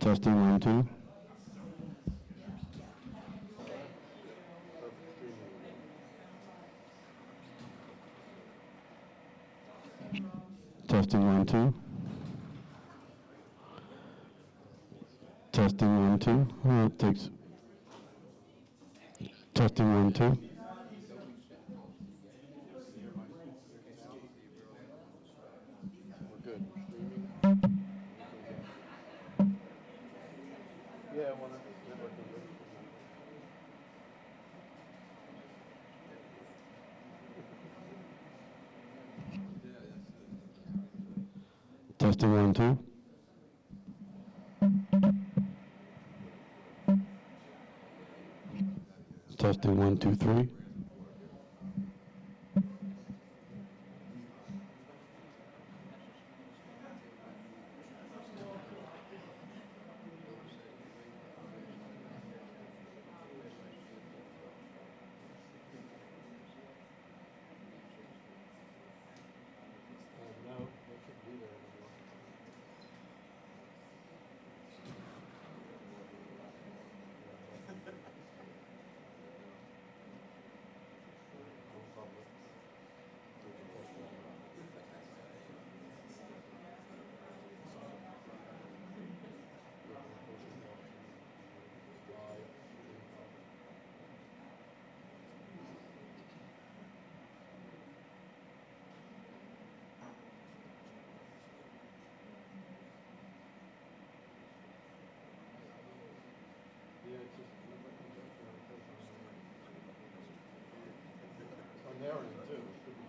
Testing 1, 2. Testing 1, 2. Testing 1, 2. It takes. Testing 1, 2. We're good. Streaming. Yeah, I want to network number. Testing 1, 2. Testing 1, 2, 3. No, they shouldn't be there anymore. No public. Yeah, it's just on their end too. It could be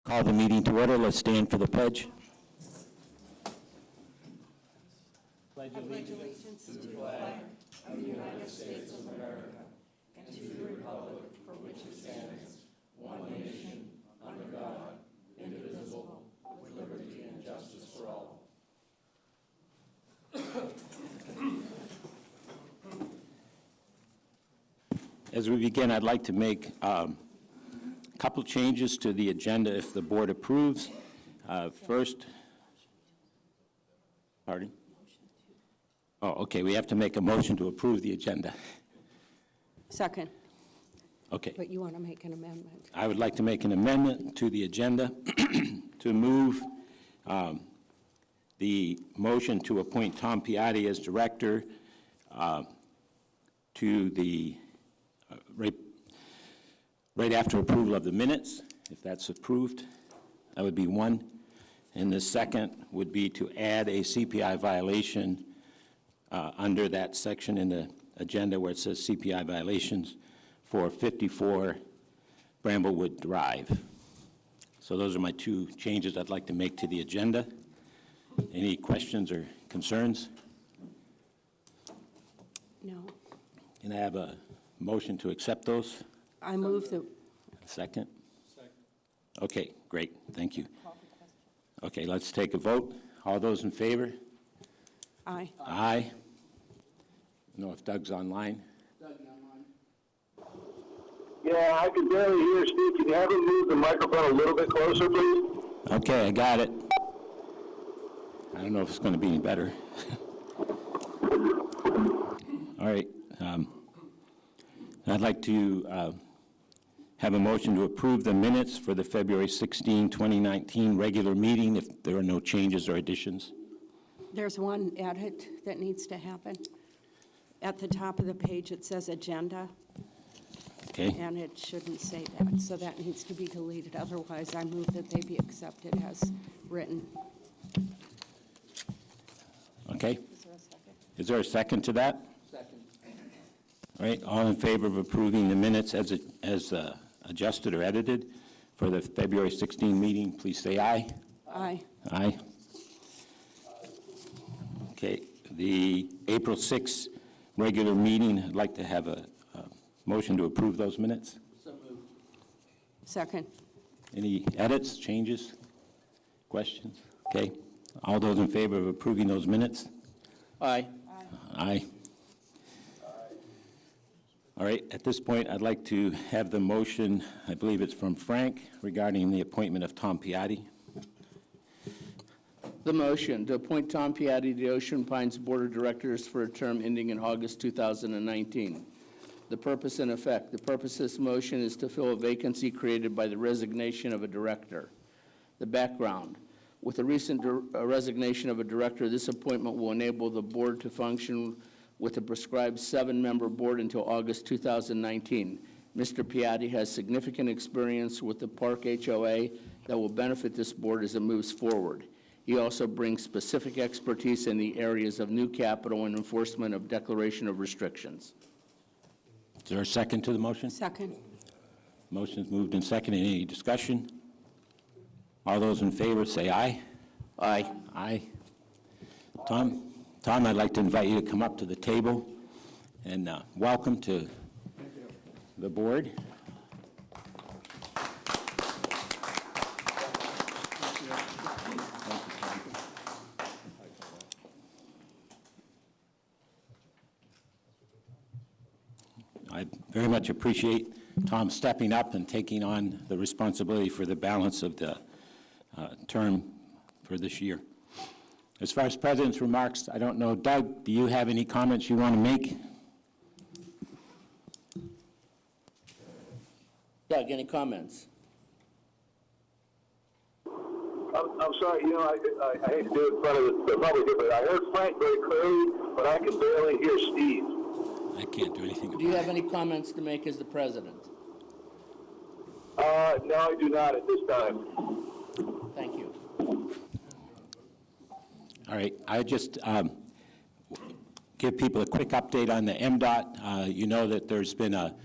Call the meeting to order. Let's stand for the pledge. As we begin, I'd like to make a couple changes to the agenda if the board approves. First, pardon? Oh, okay, we have to make a motion to approve the agenda. Second, Okay, but you want to make an amendment. I would like to make an amendment to the agenda to move the motion to appoint Tom Piatti as director to the right after approval of the minutes, if that's approved. That would be one. And the second would be to add a CPI violation under that section in the agenda where it says CPI violations for 54 Bramblewood Drive. So those are my two changes I'd like to make to the agenda. Any questions or concerns? No. Can I have a motion to accept those? I move the, Second? Second. Okay, great, thank you. Okay, let's take a vote. All those in favor? aye. Aye. I don't know if Doug's online. Yeah, I can barely hear Steve. Can you have him move the microphone a little bit closer, please? Okay, I got it. I don't know if it's going to be any better. All right. I'd like to have a motion to approve the minutes for the February 16, 2019 regular meeting if there are no changes or additions. There's one edit that needs to happen. At the top of the page, it says agenda, Okay, and it shouldn't say that, so that needs to be deleted. Otherwise, I move that they be accepted as written. okay. Is there a second? Is there a second to that? Second. All right, all in favor of approving the minutes as adjusted or edited for the February 16 meeting, please say aye. Aye. Aye. Okay, the April 6 regular meeting, I'd like to have a motion to approve those minutes. Second, Any edits, changes, questions? Okay, all those in favor of approving those minutes? Aye. Aye. All right, at this point, I'd like to have the motion, I believe it's from Frank, regarding the appointment of Tom Piatti. The motion to appoint Tom Piatti to the Ocean Pines Board of Directors for a term ending in August 2019. The purpose and effect. The purpose of this motion is to fill a vacancy created by the resignation of a director. The background. With the recent resignation of a director, this appointment will enable the board to function with a prescribed 7-member board until August 2019. Mr. Piatti has significant experience with the Park HOA that will benefit this board as it moves forward. He also brings specific expertise in the areas of new capital and enforcement of declaration of restrictions. Is there a second to the motion? second, Motion's moved and seconded. Any discussion? All those in favor say aye. Aye. Aye. Tom, I'd like to invite you to come up to the table and welcome to the board. I very much appreciate Tom stepping up and taking on the responsibility for the balance of the term for this year. As far as President's remarks, I don't know, Doug, do you have any comments you want to make? Doug, any comments? I'm sorry, I hate to do it in front of the public here, but I heard Frank very clearly, but I can barely hear Steve. I can't do anything about Do you have any comments to make as the president? No, I do not at this time. Thank you. All right, I just give people a quick update on the MDOT. You know that there's been a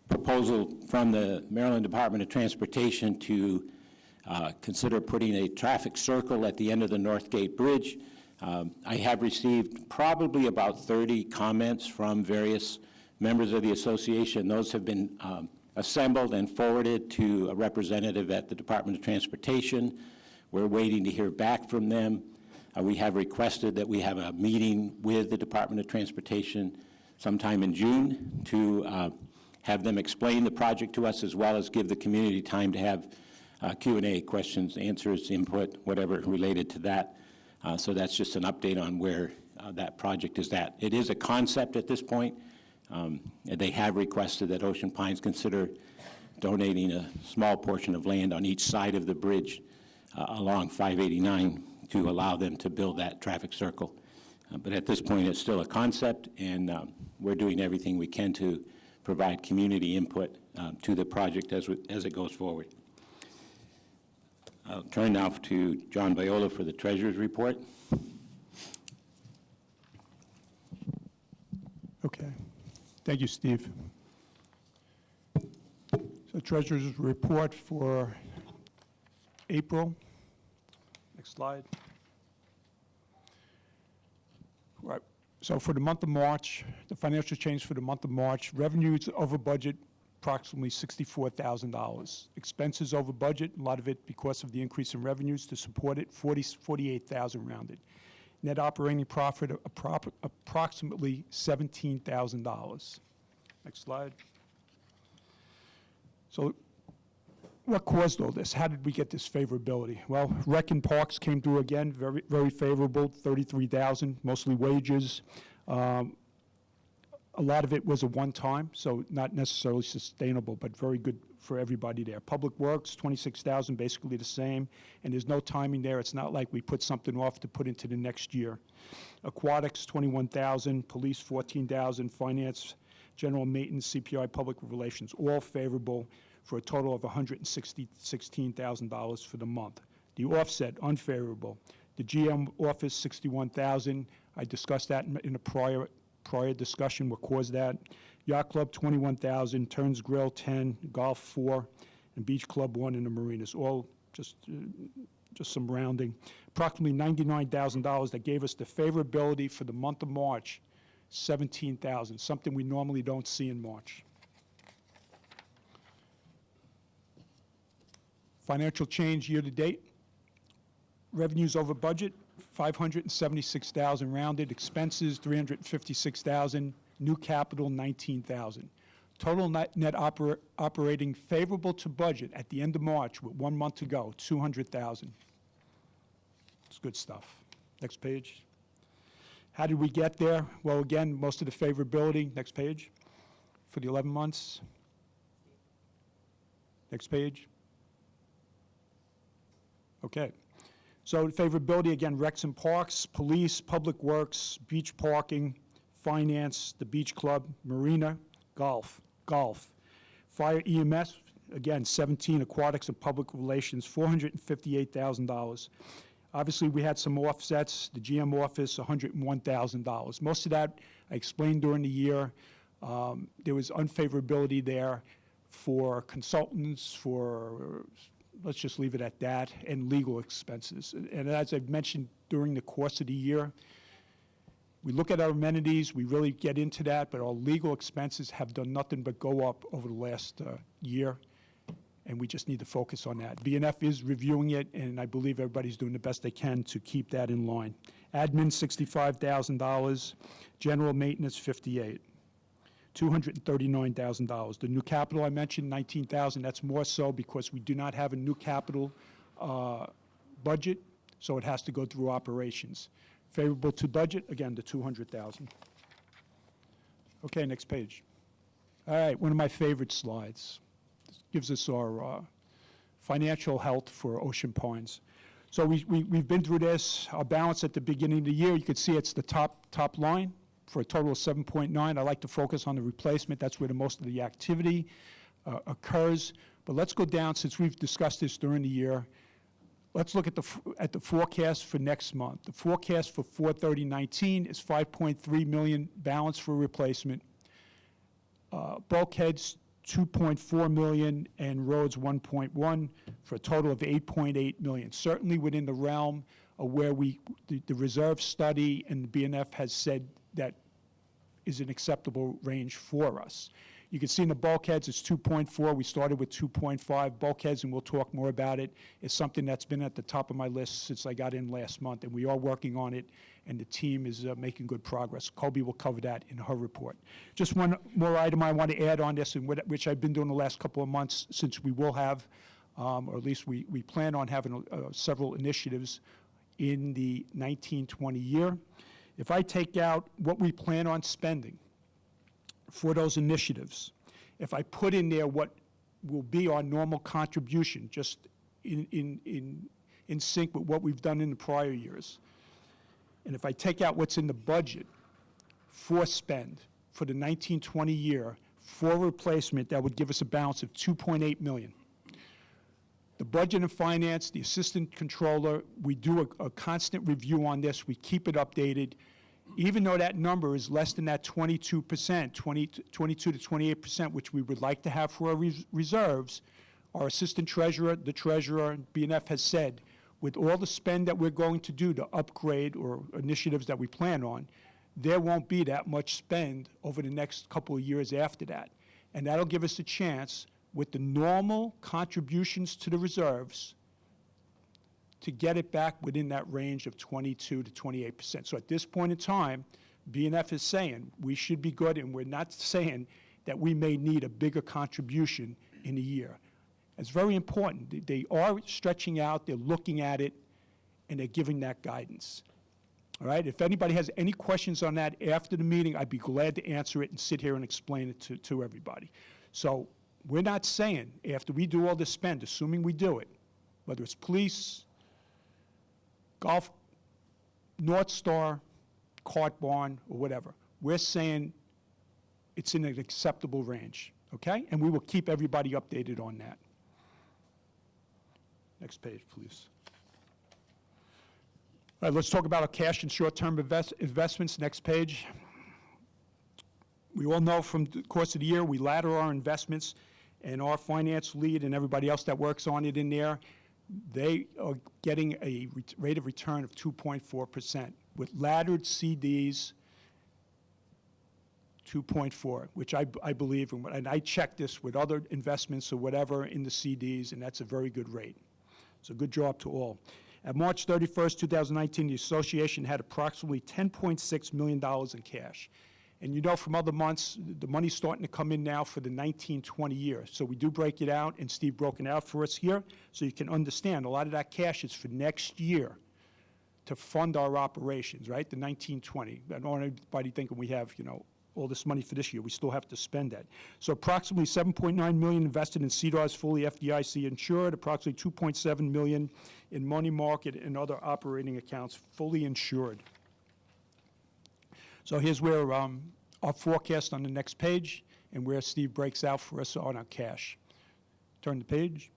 proposal from the Maryland Department of Transportation to consider putting a traffic circle at the end of the North Gate Bridge. I have received probably about 30 comments from various members of the association. Those have been assembled and forwarded to a representative at the Department of Transportation. We're waiting to hear back from them. We have requested that we have a meeting with the Department of Transportation sometime in June to have them explain the project to us, as well as give the community time to have Q&A, questions, answers, input, whatever related to that. So that's just an update on where that project is at. It is a concept at this point. They have requested that Ocean Pines consider donating a small portion of land on each side of the bridge along 589 to allow them to build that traffic circle. But at this point, it's still a concept, and we're doing everything we can to provide community input to the project as it goes forward. I'll turn now to John Viola for the Treasurer's report. Okay. Thank you, Steve. So Treasurer's report for April. Next slide. Right. So for the month of March, the financial change for the month of March, revenues over budget, approximately $64,000. Expenses over budget, a lot of it because of the increase in revenues to support it, $48,000 rounded. Net operating profit, approximately $17,000. Next slide. So what caused all this? How did we get this favorability? Well, Rec and Parks came through again, very, very favorable, $33,000, mostly wages. A lot of it was a one-time, so not necessarily sustainable, but very good for everybody there. Public Works, $26,000, basically the same, and there's no timing there. It's not like we put something off to put into the next year. Aquatics, $21,000, Police, $14,000, Finance, General Maintenance, CPI, Public Relations, all favorable for a total of $116,000 for the month. The offset, unfavorable. The GM office, $61,000. I discussed that in a prior discussion, what caused that. Yacht Club, $21,000, Turns Grill, 10, Golf, 4, and Beach Club, 1 in the marinas, all just some rounding. Approximately $99,000 that gave us the favorability for the month of March, $17,000, something we normally don't see in March. Financial change year to date. Revenues over budget, $576,000 rounded. Expenses, $356,000. New capital, $19,000. Total net operating favorable to budget at the end of March with 1 month to go, $200,000. It's good stuff. Next page. How did we get there? Well, again, most of the favorability. Next page. For the 11 months. Next page. Okay. So favorability, again, Recs and Parks, Police, Public Works, Beach Parking, Finance, the Beach Club, Marina, Golf. Fire EMS, again, 17, Aquatics and Public Relations, $458,000. Obviously, we had some offsets. The GM office, $101,000. Most of that I explained during the year. There was unfavorability there for consultants, for, let's just leave it at that, and legal expenses. And as I've mentioned during the course of the year, we look at our amenities, we really get into that, but our legal expenses have done nothing but go up over the last year, and we just need to focus on that. BNF is reviewing it, and I believe everybody's doing the best they can to keep that in line. Admin, $65,000. General maintenance, $58,000. $239,000. The new capital I mentioned, $19,000. That's more so because we do not have a new capital budget, so it has to go through operations. Favorable to budget, again, the $200,000. Okay, next page. All right, one of my favorite slides. This gives us our financial health for Ocean Pines. So we've been through this. Our balance at the beginning of the year, you can see it's the top line for a total of 7.9. I like to focus on the replacement. That's where the most of the activity occurs. But let's go down, since we've discussed this during the year. Let's look at the forecast for next month. The forecast for 4/30/19 is 5.3 million balance for replacement. Bulkheads, 2.4 million, and roads 1.1, for a total of 8.8 million. Certainly within the realm of where the reserve study and the BNF has said that is an acceptable range for us. You can see in the bulkheads, it's 2.4. We started with 2.5. Bulkheads, and we'll talk more about it, is something that's been at the top of my list since I got in last month, and we are working on it, and the team is making good progress. Colby will cover that in her report. Just one more item I want to add on this, and which I've been doing the last couple of months, since we will have, or at least we plan on having several initiatives in the 1920 year. If I take out what we plan on spending for those initiatives, if I put in there what will be our normal contribution, just in sync with what we've done in the prior years, and if I take out what's in the budget for spend for the 1920 year for replacement, that would give us a balance of 2.8 million. The budget and finance, the assistant controller, we do a constant review on this. We keep it updated. Even though that number is less than that 22%, 22 to 28%, which we would like to have for our reserves, our assistant treasurer, the treasurer, BNF has said, with all the spend that we're going to do to upgrade or initiatives that we plan on, there won't be that much spend over the next couple of years after that. And that'll give us a chance, with the normal contributions to the reserves, to get it back within that range of 22 to 28%. So at this point in time, BNF is saying we should be good, and we're not saying that we may need a bigger contribution in a year. It's very important. They are stretching out, they're looking at it, and they're giving that guidance. All right, if anybody has any questions on that after the meeting, I'd be glad to answer it and sit here and explain it to everybody. So we're not saying after we do all this spend, assuming we do it, whether it's police, golf, North Star, Cart Barn, or whatever, we're saying it's in an acceptable range, okay? And we will keep everybody updated on that. Next page, please. All right, let's talk about our cash and short-term investments. Next page. We all know from the course of the year, we ladder our investments, and our finance lead and everybody else that works on it in there, they are getting a rate of return of 2.4%. With laddered CDs, 2.4, which I believe, and I checked this with other investments or whatever in the CDs, and that's a very good rate. So good job to all. At March 31st, 2019, the association had approximately $10.6 million in cash. And you know from other months, the money's starting to come in now for the 1920 year. So we do break it out, and Steve broke it out for us here, so you can understand a lot of that cash is for next year to fund our operations, right? The 1920. I don't want anybody thinking we have, all this money for this year. We still have to spend that. So approximately $7.9 million invested in CDARS, fully FDIC insured, approximately $2.7 million in money market and other operating accounts, fully insured. So here's where our forecast on the next page and where Steve breaks out for us on our cash. Turn the page.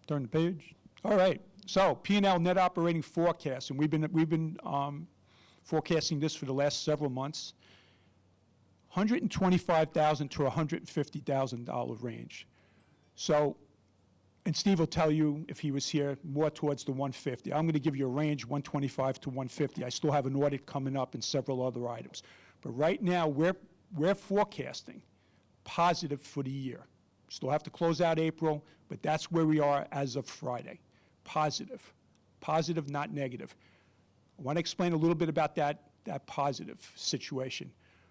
Turn the page. All right. So P&L net operating forecast, and we've been forecasting this for the last several months. $125,000 to $150,000 range. So, and Steve will tell you, if he was here, more towards the 150. I'm going to give you a range, 125 to 150. I still have an audit coming up and several other items. But right now, we're forecasting positive for the year. Still have to close out April, but that's where we are as of Friday. Positive. Positive, not negative. I want to explain a little bit about that positive situation.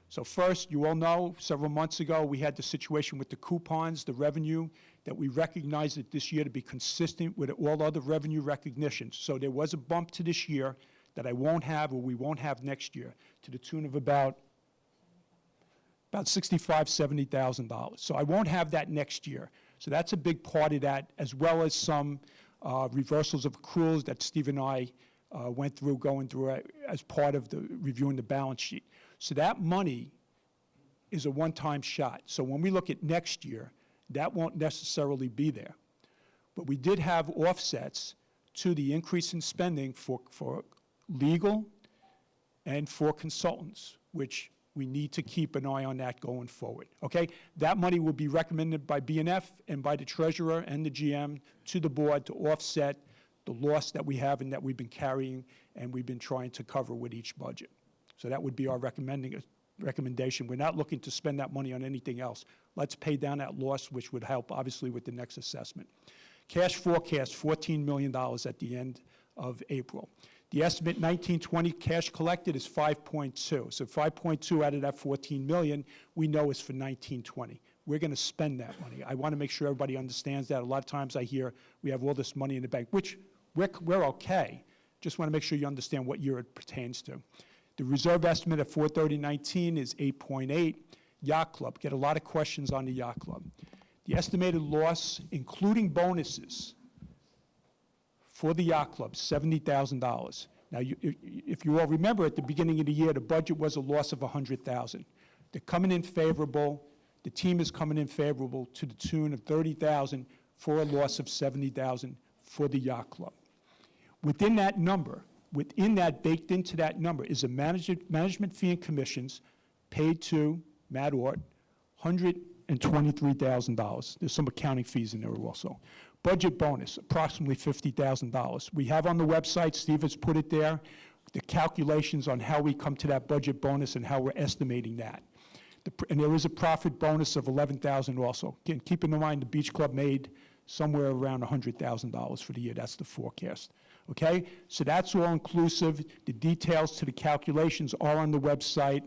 So first, you all know, several months ago, we had the situation with the coupons, the revenue, that we recognized it this year to be consistent with all other revenue recognitions. So there was a bump to this year that I won't have, or we won't have next year, to the tune of about $65,000, $70,000. So I won't have that next year. So that's a big part of that, as well as some reversals of accruals that Steve and I going through as part of the reviewing the balance sheet. So that money is a one-time shot. So when we look at next year, that won't necessarily be there. But we did have offsets to the increase in spending for legal and for consultants, which We need to keep an eye on that going forward, okay? That money will be recommended by BNF and by the treasurer and the GM to the board to offset the loss that we have and that we've been carrying and we've been trying to cover with each budget. So that would be our recommendation. We're not looking to spend that money on anything else. Let's pay down that loss, which would help, obviously, with the next assessment. Cash forecast, $14 million at the end of April. The estimate 1920 cash collected is 5.2. So 5.2 out of that 14 million we know is for 1920. We're going to spend that money. I want to make sure everybody understands that. A lot of times I hear we have all this money in the bank, which we're okay. Just want to make sure you understand what year it pertains to. The reserve estimate at 4/30/19 is 8.8. Yacht Club, get a lot of questions on the Yacht Club. The estimated loss, including bonuses, for the Yacht Club, $70,000. Now, if you all remember, at the beginning of the year, the budget was a loss of $100,000. They're coming in favorable. The team is coming in favorable to the tune of $30,000 for a loss of $70,000 for the Yacht Club. Within that number, baked into that number, is a management fee and commissions paid to Matt Ort, $123,000. There's some accounting fees in there also. Budget bonus, approximately $50,000. We have on the website, Steve has put it there, the calculations on how we come to that budget bonus and how we're estimating that. And there is a profit bonus of $11,000 also. Again, keep in mind the Beach Club made somewhere around $100,000 for the year. That's the forecast. Okay? So that's all inclusive. The details to the calculations are on the website.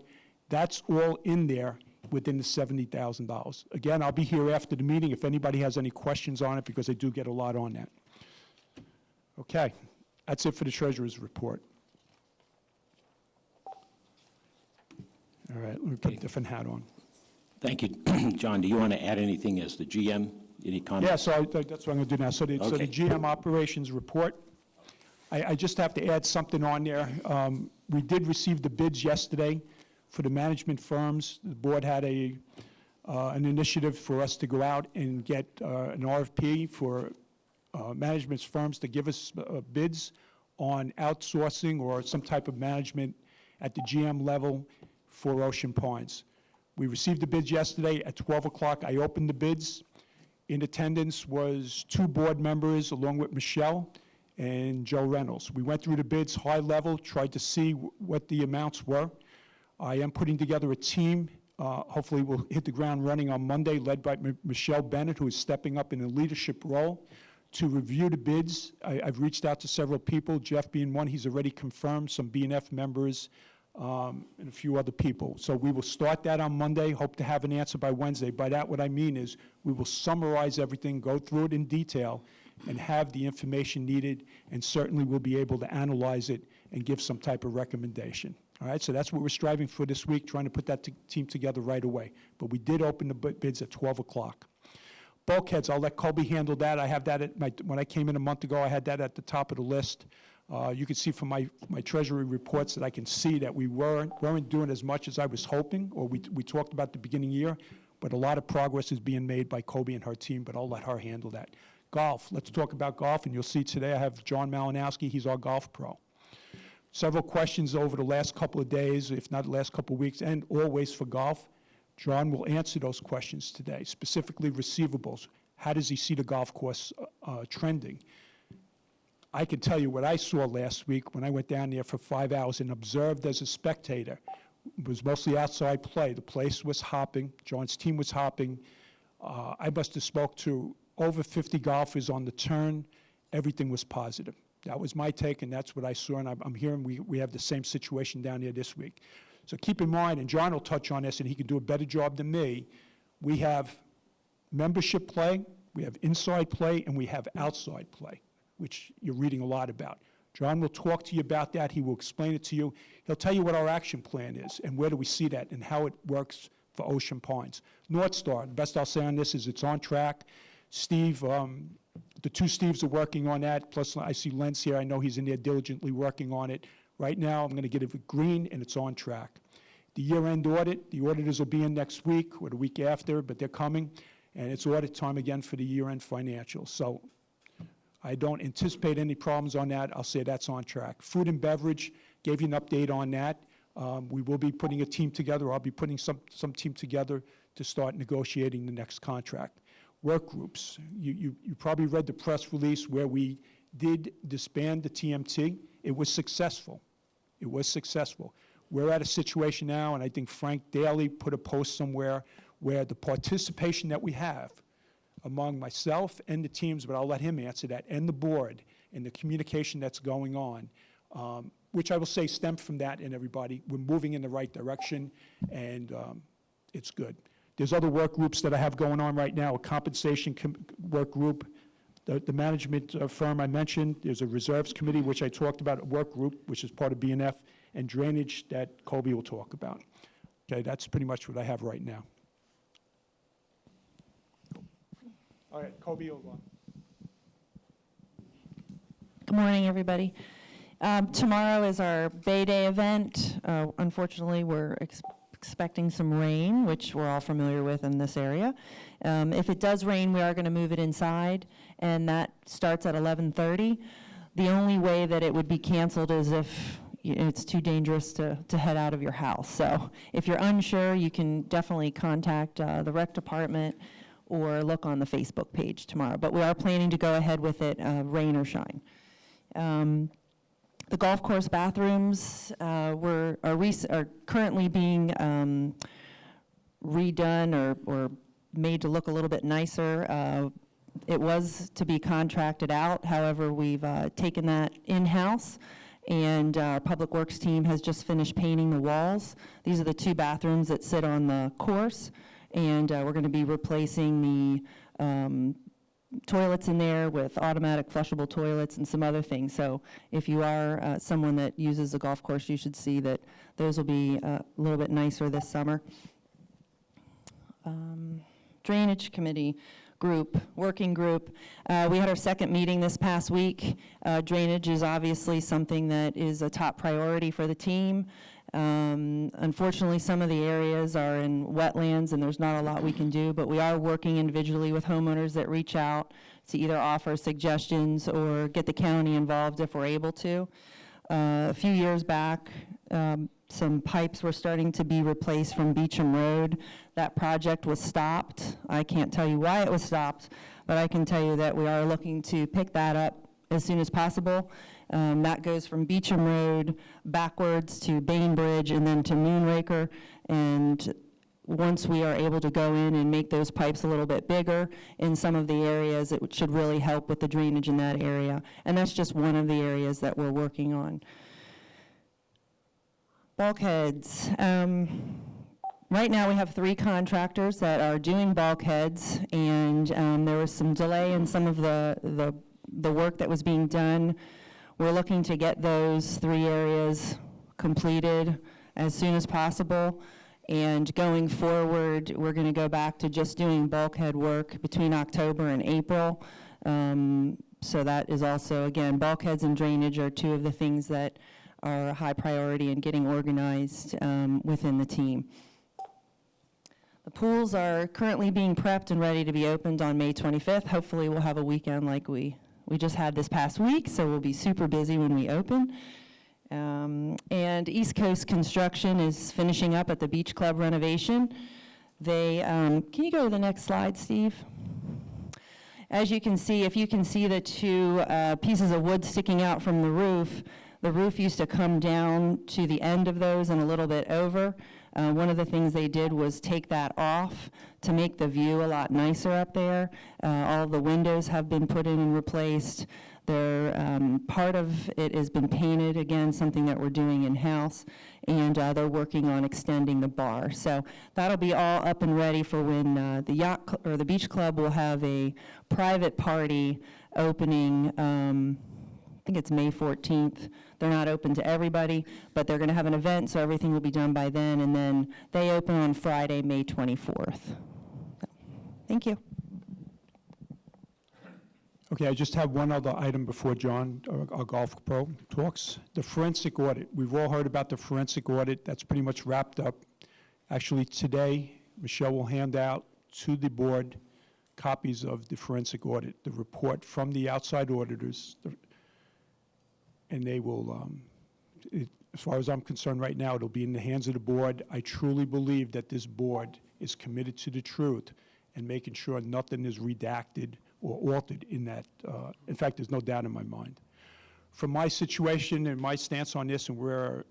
That's all in there within the $70,000. Again, I'll be here after the meeting if anybody has any questions on it, because I do get a lot on that. Okay, that's it for the treasurer's report. All right, let me put a different hat on. Thank you. John, do you want to add anything as the GM? Any comments? Yeah, so that's what I'm going to do now. So the Okay. GM operations report, I just have to add something on there. We did receive the bids yesterday for the management firms. The board had an initiative for us to go out and get an RFP for management firms to give us bids on outsourcing or some type of management at the GM level for Ocean Pines. We received the bids yesterday at 12 o'clock. I opened the bids. In attendance was 2 board members along with Michelle and Joe Reynolds. We went through the bids high level, tried to see what the amounts were. I am putting together a team. Hopefully we'll hit the ground running on Monday, led by Michelle Bennett, who is stepping up in a leadership role to review the bids. I've reached out to several people, Jeff being one. He's already confirmed, some BNF members, and a few other people. So we will start that on Monday, hope to have an answer by Wednesday. By that, what I mean is we will summarize everything, go through it in detail, and have the information needed, and certainly we'll be able to analyze it and give some type of recommendation. All right, so that's what we're striving for this week, trying to put that team together right away. But we did open the bids at 12 o'clock. Bulkheads, I'll let Colby handle that. I have that when I came in a month ago, I had that at the top of the list. You can see from my treasury reports that I can see that we weren't doing as much as I was hoping, or we talked about the beginning of the year, but a lot of progress is being made by Colby and her team, but I'll let her handle that. Golf, let's talk about golf, and you'll see today I have John Malinowski, he's our golf pro. Several questions over the last couple of days, if not the last couple of weeks, and always for golf. John will answer those questions today, specifically receivables. How does he see the golf course trending? I can tell you what I saw last week when I went down there for 5 hours and observed as a spectator. It was mostly outside play. The place was hopping. John's team was hopping. I must have spoke to over 50 golfers on the turn. Everything was positive. That was my take, and that's what I saw, and I'm hearing we have the same situation down there this week. So keep in mind, and John will touch on this, and he can do a better job than me, we have membership play, we have inside play, and we have outside play, which you're reading a lot about. John will talk to you about that. He will explain it to you. He'll tell you what our action plan is and where do we see that and how it works for Ocean Pines. North Star, the best I'll say on this is it's on track. Steve, the 2 Steves are working on that, plus I see Len's here. I know he's in there diligently working on it. Right now, I'm going to get it green, and it's on track. The year-end audit, the auditors will be in next week or the week after, but they're coming, and it's audit time again for the year-end financials. So I don't anticipate any problems on that. I'll say that's on track. Food and beverage, gave you an update on that. We will be putting a team together. I'll be putting some team together to start negotiating the next contract. Work groups. You probably read the press release where we did disband the TMT. It was successful. It was successful. We're at a situation now, and I think Frank Daly put a post somewhere where the participation that we have among myself and the teams, but I'll let him answer that, and the board, and the communication that's going on, which I will say stemmed from that, and everybody, we're moving in the right direction, and it's good. There's other work groups that I have going on right now, a compensation work group, the management firm I mentioned, there's a reserves committee, which I talked about, a work group, which is part of BNF, and drainage that Colby will talk about. Okay, that's pretty much what I have right now. All right, Colby, you'll go on. Good morning, everybody. Tomorrow is our Bay Day event. Unfortunately, we're expecting some rain, which we're all familiar with in this area. If it does rain, we are going to move it inside, and that starts at 11:30. The only way that it would be canceled is if it's too dangerous to head out of your house. So if you're unsure, you can definitely contact the rec department or look on the Facebook page tomorrow. But we are planning to go ahead with it, rain or shine. The golf course bathrooms are currently being redone or made to look a little bit nicer. It was to be contracted out. However, we've taken that in-house, and our Public Works team has just finished painting the walls. These are the two bathrooms that sit on the course, and we're going to be replacing the toilets in there with automatic flushable toilets and some other things. So if you are someone that uses the golf course, you should see that those will be a little bit nicer this summer. Drainage committee working group. We had our second meeting this past week. Drainage is obviously something that is a top priority for the team. Unfortunately, some of the areas are in wetlands and there's not a lot we can do, but we are working individually with homeowners that reach out to either offer suggestions or get the county involved if we're able to. A few years back, some pipes were starting to be replaced from Beecham Road. That project was stopped. I can't tell you why it was stopped, but I can tell you that we are looking to pick that up as soon as possible. That goes from Beecham Road backwards to Bainbridge and then to Moonraker. And once we are able to go in and make those pipes a little bit bigger in some of the areas, it should really help with the drainage in that area. And that's just one of the areas that we're working on. Bulkheads. Right now we have 3 contractors that are doing bulkheads, and there was some delay in some of the work that was being done. We're looking to get those 3 areas completed as soon as possible, and going forward we're going to go back to just doing bulkhead work between October and April. So that is also, again, bulkheads and drainage are 2 of the things that are a high priority in getting organized within the team. The pools are currently being prepped and ready to be opened on May 25th. Hopefully we'll have a weekend like we just had this past week, so we'll be super busy when we open. And East Coast Construction is finishing up at the Beach Club renovation. They, can you go to the next slide, Steve? As you can see, if you can see the 2 pieces of wood sticking out from the roof used to come down to the end of those and a little bit over. One of the things they did was take that off to make the view a lot nicer up there. All the windows have been put in and replaced. Part of it has been painted, again, something that we're doing in-house, and they're working on extending the bar. So that'll be all up and ready for when the Beach Club will have a private party opening. I think it's May 14th. They're not open to everybody, but they're going to have an event, so everything will be done by then, and then they open on Friday, May 24th. Thank you. Okay, I just have one other item before John, our golf pro, talks. The forensic audit. We've all heard about the forensic audit. That's pretty much wrapped up. Actually, today, Michelle will hand out to the board copies of the forensic audit, the report from the outside auditors, and they will, as far as I'm concerned right now, it'll be in the hands of the board. I truly believe that this board is committed to the truth and making sure nothing is redacted or altered in that. In fact, there's no doubt in my mind. From my situation and my stance on this and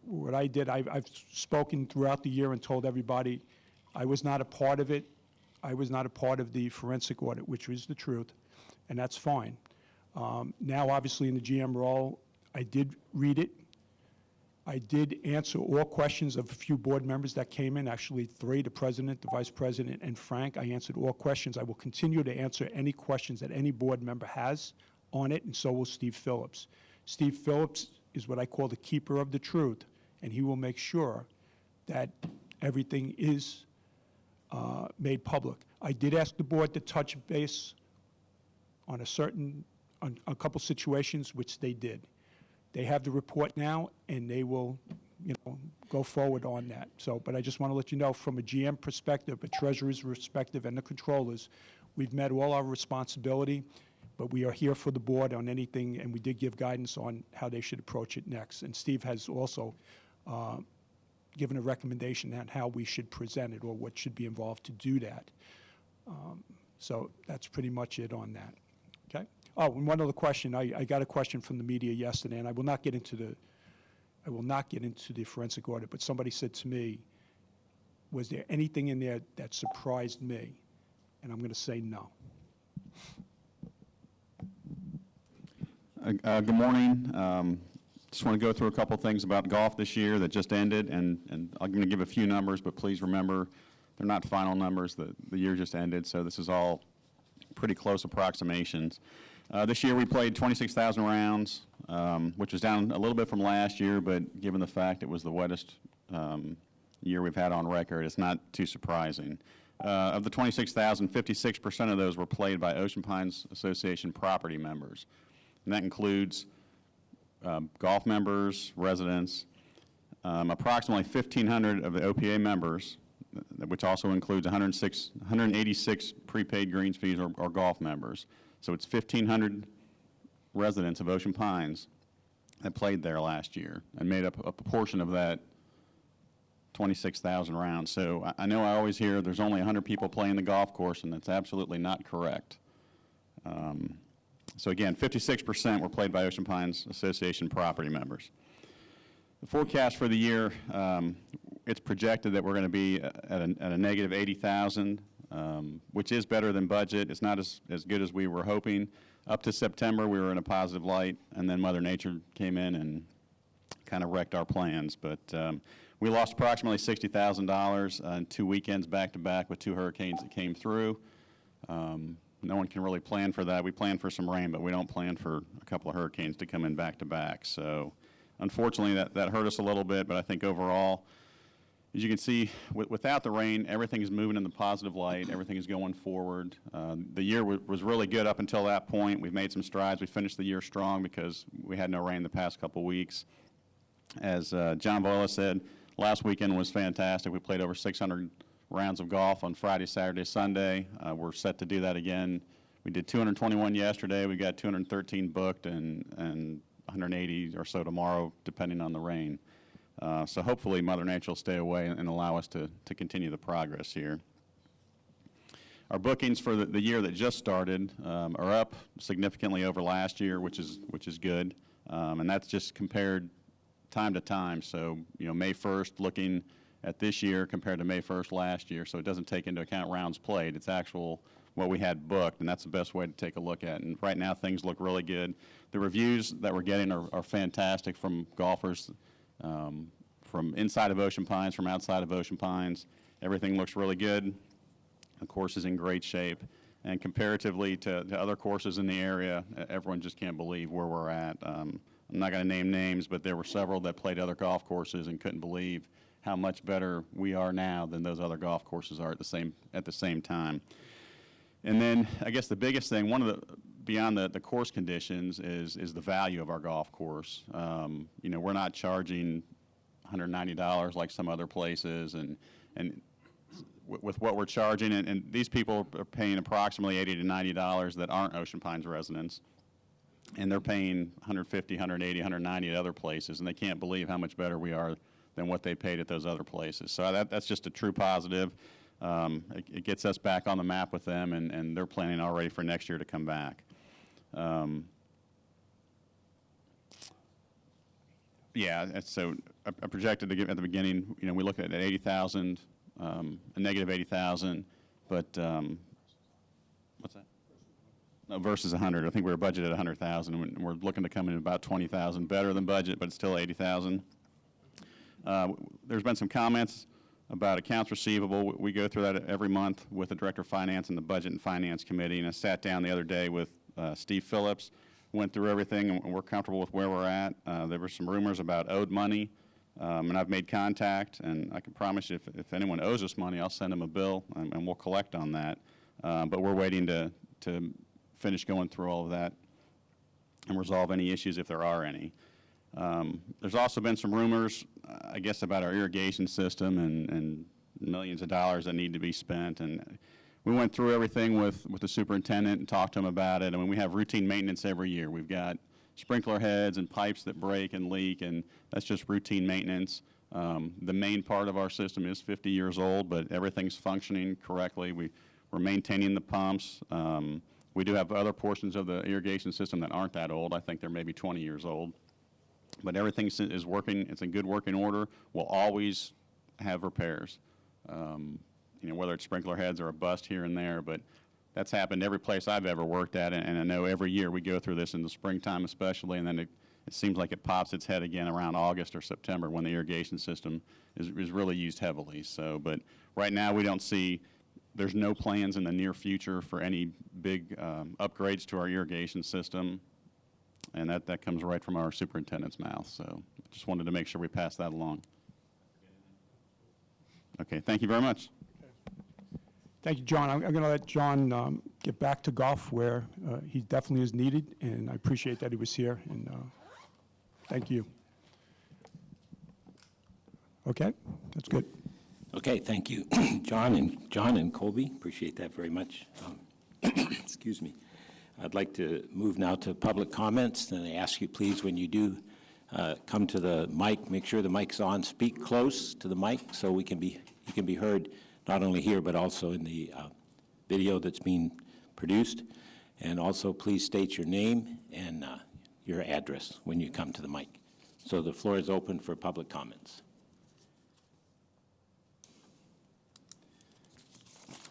what I did, I've spoken throughout the year and told everybody I was not a part of it. I was not a part of the forensic audit, which was the truth, and that's fine. Now, obviously, in the GM role, I did read it. I did answer all questions of a few board members that came in, actually 3, the president, the vice president, and Frank. I answered all questions. I will continue to answer any questions that any board member has on it, and so will Steve Phillips. Steve Phillips is what I call the keeper of the truth, and he will make sure that everything is made public. I did ask the board to touch base on a couple situations, which they did. They have the report now, and they will, go forward on that. So, but I just want to let you know, from a GM perspective, a treasurer's perspective, and the controllers, we've met all our responsibility, but we are here for the board on anything, and we did give guidance on how they should approach it next. And Steve has also given a recommendation on how we should present it or what should be involved to do that. So that's pretty much it on that. Okay? Oh, and one other question. I got a question from the media yesterday, and I will not get into the forensic audit, but somebody said to me, was there anything in there that surprised me? And I'm going to say no. Good morning. Just want to go through a couple things about golf this year that just ended, and I'm going to give a few numbers, but please remember they're not final numbers. The year just ended, so this is all pretty close approximations. This year we played 26,000 rounds, which was down a little bit from last year, but given the fact it was the wettest year we've had on record, it's not too surprising. Of the 26,000, 56% of those were played by Ocean Pines Association property members. And that includes golf members, residents, approximately 1,500 of the OPA members, which also includes 186 prepaid greens fees or golf members. So it's 1,500 residents of Ocean Pines that played there last year and made up a proportion of that 26,000 rounds. So I know I always hear there's only 100 people playing the golf course, and that's absolutely not correct. So again, 56% were played by Ocean Pines Association property members. The forecast for the year, it's projected that we're going to be at a negative 80,000, which is better than budget. It's not as good as we were hoping. Up to September, we were in a positive light, and then Mother Nature came in and kind of wrecked our plans. But we lost approximately $60,000 in 2 weekends back-to-back with 2 hurricanes that came through. No one can really plan for that. We plan for some rain, but we don't plan for a couple of hurricanes to come in back-to-back. So unfortunately, that hurt us a little bit, but I think overall, as you can see, without the rain, everything is moving in the positive light. Everything is going forward. The year was really good up until that point. We've made some strides. We finished the year strong because we had no rain the past couple weeks. As John Boyla said, last weekend was fantastic. We played over 600 rounds of golf on Friday, Saturday, Sunday. We're set to do that again. We did 221 yesterday. We got 213 booked and 180 or so tomorrow, depending on the rain. So hopefully Mother Nature will stay away and allow us to continue the progress here. Our bookings for the year that just started are up significantly over last year, which is good, and that's just compared time to time. So May 1st looking at this year compared to May 1st last year, so it doesn't take into account rounds played. It's actual what we had booked, and that's the best way to take a look at it. And right now things look really good. The reviews that we're getting are fantastic from golfers from inside of Ocean Pines, from outside of Ocean Pines. Everything looks really good. The course is in great shape. And comparatively to other courses in the area, everyone just can't believe where we're at. I'm not going to name names, but there were several that played other golf courses and couldn't believe how much better we are now than those other golf courses are at the same time. And then I guess the biggest thing, beyond the course conditions, is the value of our golf course. We're not charging $190 like some other places, and with what we're charging, and these people are paying approximately $80 to $90 that aren't Ocean Pines residents. and they're paying 150, 180, 190 at other places, and they can't believe how much better we are than what they paid at those other places. So that's just a true positive. It gets us back on the map with them, and they're planning already for next year to come back. Yeah, so I projected to give at the beginning, you know, we looked at 80,000, a negative 80,000, but what's that? No, versus 100. I think we were budgeted at 100,000, and we're looking to come in about 20,000 better than budget, but it's still 80,000. There's been some comments about accounts receivable. We go through that every month with the Director of Finance and the Budget and Finance Committee, and I sat down the other day with Steve Phillips, went through everything, and we're comfortable with where we're at. There were some rumors about owed money, and I've made contact, and I can promise you if anyone owes us money, I'll send them a bill, and we'll collect on that. But we're waiting to finish going through all of that and resolve any issues if there are any. There's also been some rumors, I guess, about our irrigation system and millions of dollars that need to be spent. And we went through everything with the superintendent and talked to him about it. I mean, we have routine maintenance every year. We've got sprinkler heads and pipes that break and leak, and that's just routine maintenance. The main part of our system is 50 years old, but everything's functioning correctly. We're maintaining the pumps. We do have other portions of the irrigation system that aren't that old. I think they're maybe 20 years old. But everything is working. It's in good working order. We'll always have repairs, you know, whether it's sprinkler heads or a bust here and there. But that's happened every place I've ever worked at, and I know every year we go through this in the springtime especially, and then it seems like it pops its head again around August or September when the irrigation system is really used heavily. So, but right now we don't see. There's no plans in the near future for any big upgrades to our irrigation system, and that comes right from our superintendent's mouth. So just wanted to make sure we pass that along. Okay, thank you very much. Thank you, John. I'm going to let John get back to golf where he definitely is needed, and I appreciate that he was here, and thank you. Okay, that's good. Okay, thank you, John and Colby. Appreciate that very much. Excuse me. I'd like to move now to public comments, and I ask you, please, when you do come to the mic, make sure the mic's on. Speak close to the mic so you can be heard not only here but also in the video that's being produced. And also, please state your name and your address when you come to the mic. So the floor is open for public comments.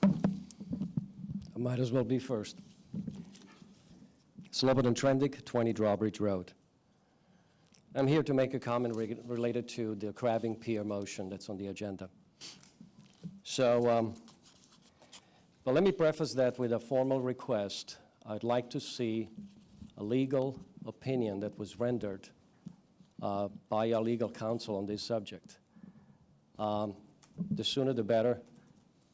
I might as well be first. Slobodan Trendik, 20 Drawbridge Road. I'm here to make a comment related to the crabbing pier motion that's on the agenda. So, but let me preface that with a formal request. I'd like to see a legal opinion that was rendered by our legal counsel on this subject. The sooner the better.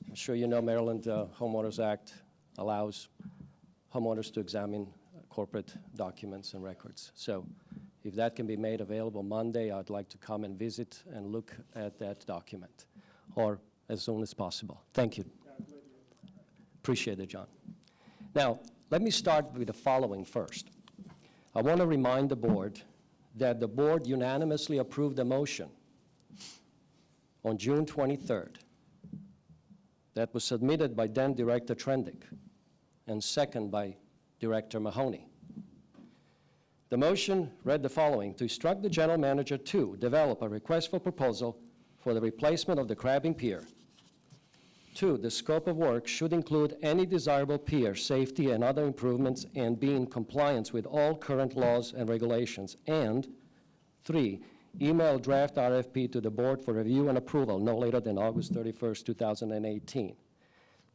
I'm sure you know Maryland Homeowners Act allows homeowners to examine corporate documents and records. So if that can be made available Monday, I'd like to come and visit and look at that document, or as soon as possible. Thank you. Appreciate it, John. Now, let me start with the following first. I want to remind the board that the board unanimously approved a motion on June 23rd that was submitted by then Director Trendik and second by Director Mahoney. The motion read the following: to instruct the general manager to develop a request for proposal for the replacement of the crabbing pier. 2, the scope of work should include any desirable pier safety and other improvements and be in compliance with all current laws and regulations. And 3, email draft RFP to the board for review and approval no later than August 31st, 2018.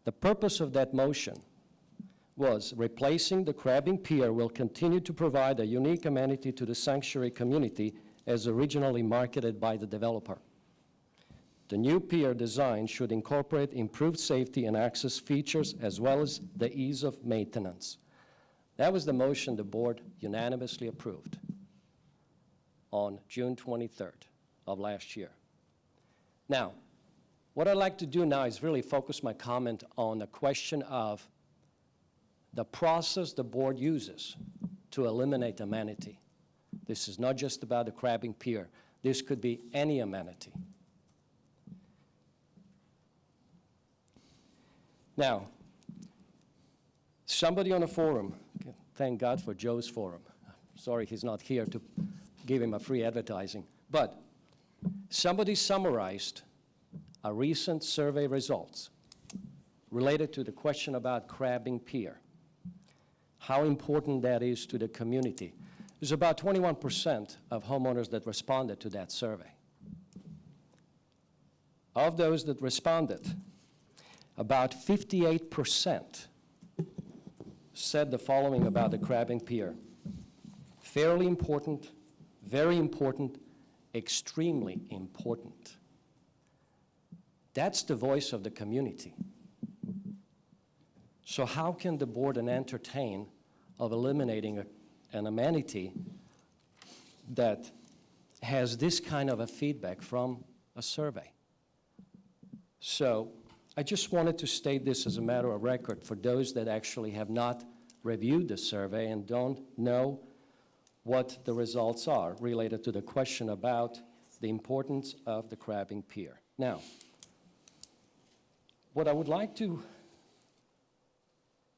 The purpose of that motion was replacing the crabbing pier will continue to provide a unique amenity to the sanctuary community as originally marketed by the developer. The new pier design should incorporate improved safety and access features as well as the ease of maintenance. That was the motion the board unanimously approved on June 23rd of last year. Now, what I'd like to do now is really focus my comment on the question of the process the board uses to eliminate amenity. This is not just about the crabbing pier. This could be any amenity. Now, somebody on a forum, thank God for Joe's forum. Sorry he's not here to give him a free advertising. But somebody summarized a recent survey results related to the question about crabbing pier, how important that is to the community. There's about 21% of homeowners that responded to that survey. Of those that responded, about 58% said the following about the crabbing pier: fairly important, very important, extremely important. That's the voice of the community. So how can the board entertain of eliminating an amenity that has this kind of a feedback from a survey? So I just wanted to state this as a matter of record for those that actually have not reviewed the survey and don't know what the results are related to the question about the importance of the crabbing pier. Now, what I would like to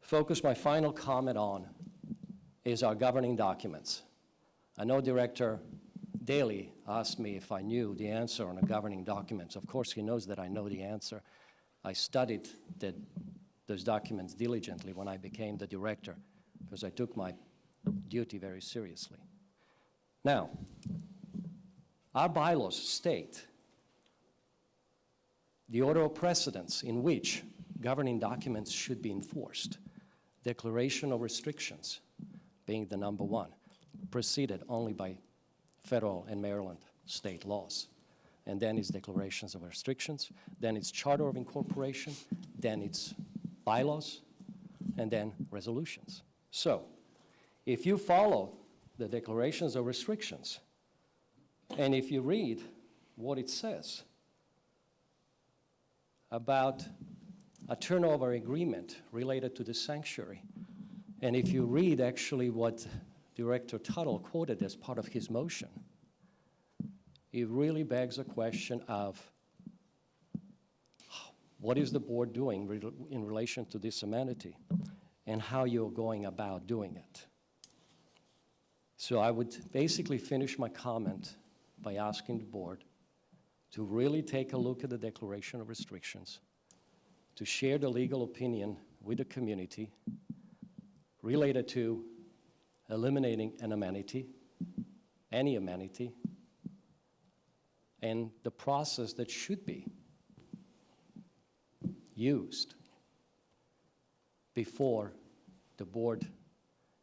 focus my final comment on is our governing documents. I know Director Daly asked me if I knew the answer on the governing documents. Of course, he knows that I know the answer. I studied those documents diligently when I became the director because I took my duty very seriously. Now, our bylaws state the order of precedence in which governing documents should be enforced. Declaration of restrictions being the number one, preceded only by federal and Maryland state laws. And then it's declarations of restrictions, then it's charter of incorporation, then it's bylaws, and then resolutions. So if you follow the declarations of restrictions, and if you read what it says about a turnover agreement related to the sanctuary, and if you read actually what Director Tuttle quoted as part of his motion, it really begs a question of what is the board doing in relation to this amenity and how you're going about doing it. So I would basically finish my comment by asking the board to really take a look at the declaration of restrictions, to share the legal opinion with the community related to eliminating an amenity, any amenity, and the process that should be used before the board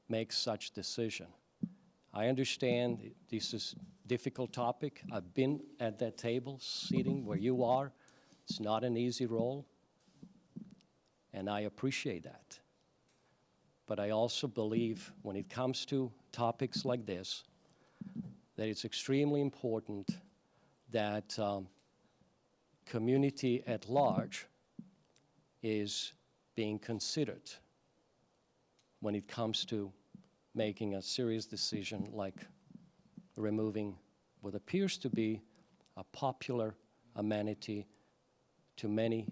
makes such decision. I understand this is a difficult topic. I've been at that table, sitting where you are. It's not an easy role, and I appreciate that. But I also believe when it comes to topics like this, that it's extremely important that community at large is being considered when it comes to making a serious decision like removing what appears to be a popular amenity to many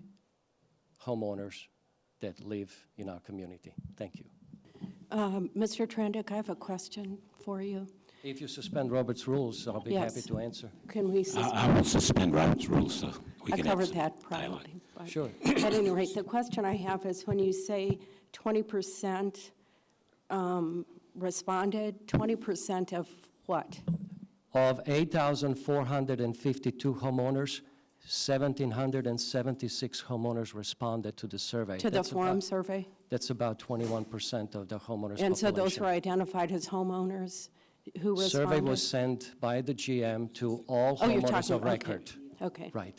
homeowners that live in our community. Thank you. Mr. Trendick, I have a question for you. If you suspend Robert's rules, I'll be happy to answer. Can we I will suspend Robert's rules so we I can have covered some that dialogue. probably. But Sure. At any rate, the question I have is when you say 20% responded, 20% of what? Of 8,452 homeowners, 1,776 homeowners responded to the survey. To the forum survey? That's about 21% of the homeowners' And so population. those were identified as homeowners who responded? Survey was sent by the GM to all Oh, you're homeowners talking, of record. Okay. Right.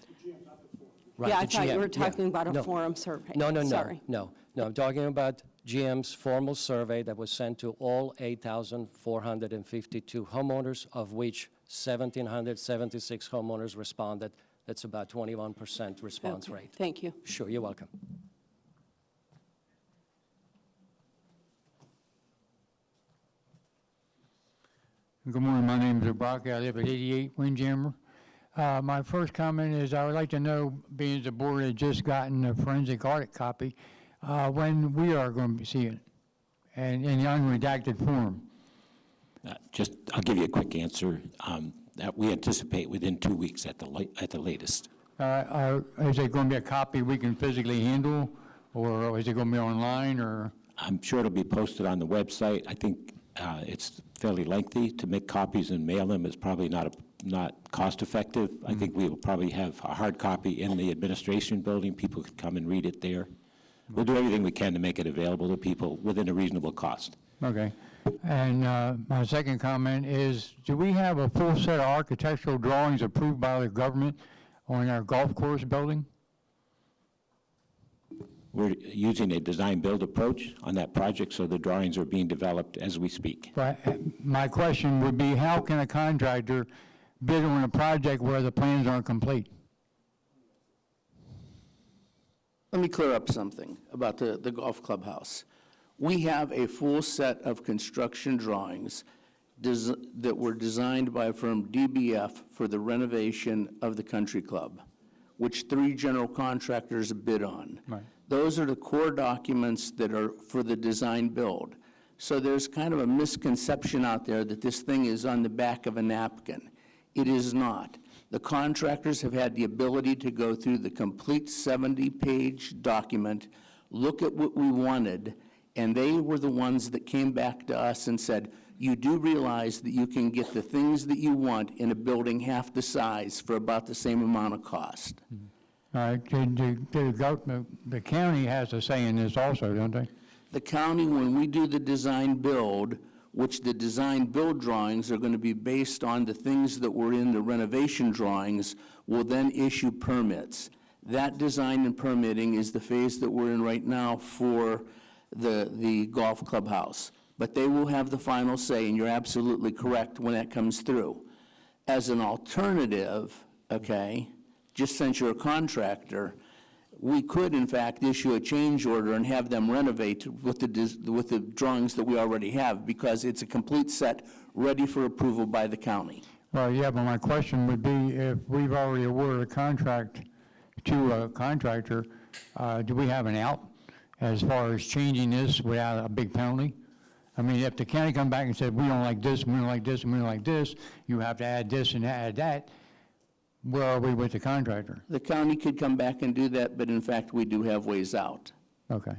Right, Yeah, I the thought you GM, were talking about a No. forum survey. No, no, no, Sorry. no. I'm talking about GM's formal survey that was sent to all 8,452 homeowners, of which 1,776 homeowners responded. That's about 21% response Okay, rate. thank you. Sure, you're welcome. Good morning, my name is Brock, I live at 88 Windjammer. My first comment is I would like to know, being the board had just gotten a forensic audit copy, when we are going to be seeing it, and in the unredacted form. I'll give you a quick answer. That we anticipate within 2 weeks at the latest. Is it going to be a copy we can physically handle, or is it going to be online, or? I'm sure it'll be posted on the website. I think it's fairly lengthy. To make copies and mail them is probably not cost effective. I think we will probably have a hard copy in the administration building. People could come and read it there. We'll do everything we can to make it available to people within a reasonable cost. Okay. And my second comment is, do we have a full set of architectural drawings approved by the government on our golf course building? We're using a design-build approach on that project, so the drawings are being developed as we speak. But my question would be, how can a contractor bid on a project where the plans aren't complete? Let me clear up something about the golf clubhouse. We have a full set of construction drawings that were designed by a firm DBF for the renovation of the country club, which 3 general contractors bid on. Right. Those are the core documents that are for the design build. So there's kind of a misconception out there that this thing is on the back of a napkin. It is not. The contractors have had the ability to go through the complete 70-page document, look at what we wanted, and they were the ones that came back to us and said, you do realize that you can get the things that you want in a building half the size for about the same amount of cost. All right, the county has a say in this also, don't they? The county, when we do the design build, which the design build drawings are going to be based on the things that were in the renovation drawings, will then issue permits. That design and permitting is the phase that we're in right now for the golf clubhouse. But they will have the final say, and you're absolutely correct when that comes through. As an alternative, okay, just since you're a contractor, we could, in fact, issue a change order and have them renovate with the drawings that we already have, because it's a complete set ready for approval by the county. Well, yeah, but my question would be, if we've already awarded a contract to a contractor, do we have an out as far as changing this without a big penalty? I mean, if the county come back and said, we don't like this, we don't like this, and we don't like this, you have to add this and add that, where are we with the contractor? The county could come back and do that, but in fact, we do have ways out. Okay.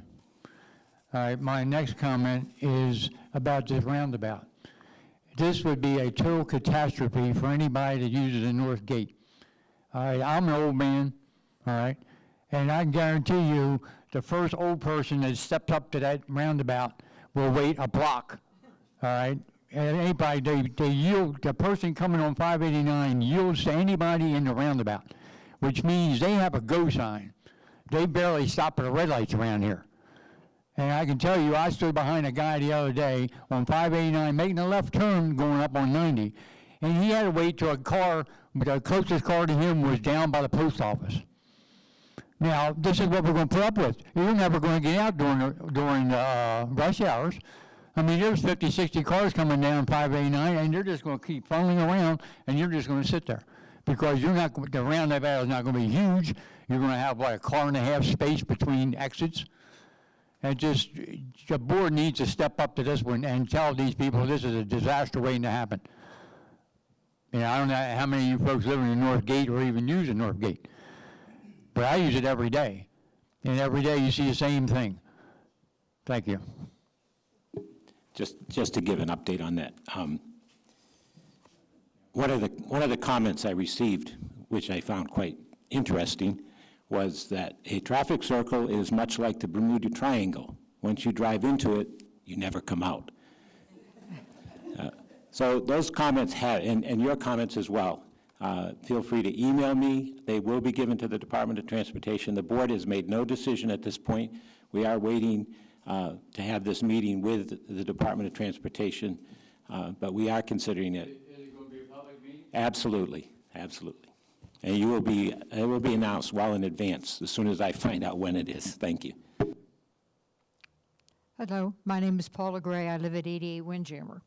All right, my next comment is about this roundabout. This would be a total catastrophe for anybody that uses the north gate. All right, I'm an old man, all right, and I can guarantee you the first old person that steps up to that roundabout will wait a block, all right? And anybody, they yield, the person coming on 589 yields to anybody in the roundabout, which means they have a go sign. They barely stop at the red lights around here. And I can tell you, I stood behind a guy the other day on 589 making a left turn going up on 90, and he had to wait till a car, the closest car to him was down by the post office. Now, this is what we're going to put up with. You're never going to get out during rush hours. I mean, there's 50, 60 cars coming down 589, and they're just going to keep funneling around, and you're just going to sit there. Because you're not, the roundabout is not going to be huge. You're going to have, what, a car and a half space between exits. And just, the board needs to step up to this one and tell these people this is a disaster waiting to happen. You know, I don't know how many of you folks live in the North Gate or even use the North Gate. But I use it every day. And every day you see the same thing. Thank you. Just to give an update on that. One of the comments I received, which I found quite interesting, was that a traffic circle is much like the Bermuda Triangle. Once you drive into it, you never come out. So those comments have, and your comments as well, feel free to email me. They will be given to the Department of Transportation. The board has made no decision at this point. We are waiting to have this meeting with the Department of Transportation, but we are considering it. Is it going to be a public meeting? Absolutely, absolutely. And it will be announced well in advance, as soon as I find out when it is. Thank you. Hello, my name is Paula Gray. I live at 88 Windjammer.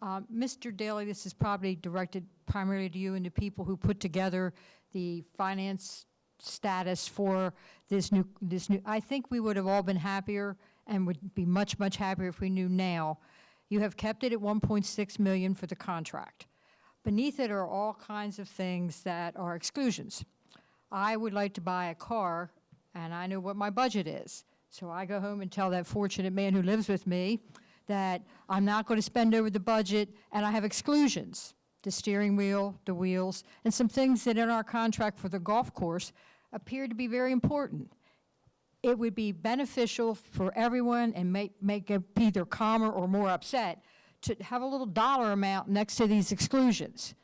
Mr. Daly, this is probably directed primarily to you and the people who put together the finance status for this new, I think we would have all been happier and would be much, much happier if we knew now. You have kept it at 1.6 million for the contract. Beneath it are all kinds of things that are exclusions. I would like to buy a car, and I know what my budget is. So I go home and tell that fortunate man who lives with me that I'm not going to spend over the budget, and I have exclusions, the steering wheel, the wheels, and some things that in our contract for the golf course appear to be very important. It would be beneficial for everyone and make it either calmer or more upset to have a little dollar amount next to these exclusions.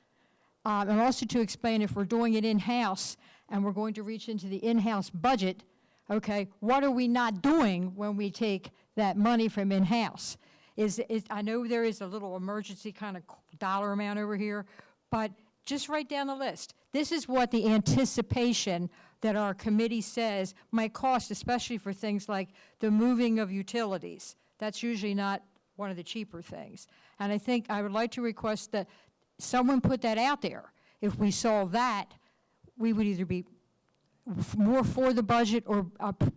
And also to explain if we're doing it in-house and we're going to reach into the in-house budget, okay, what are we not doing when we take that money from in-house? I know there is a little emergency kind of dollar amount over here, but just write down the list. This is what the anticipation that our committee says might cost, especially for things like the moving of utilities. That's usually not one of the cheaper things. And I think I would like to request that someone put that out there. If we saw that, we would either be more for the budget or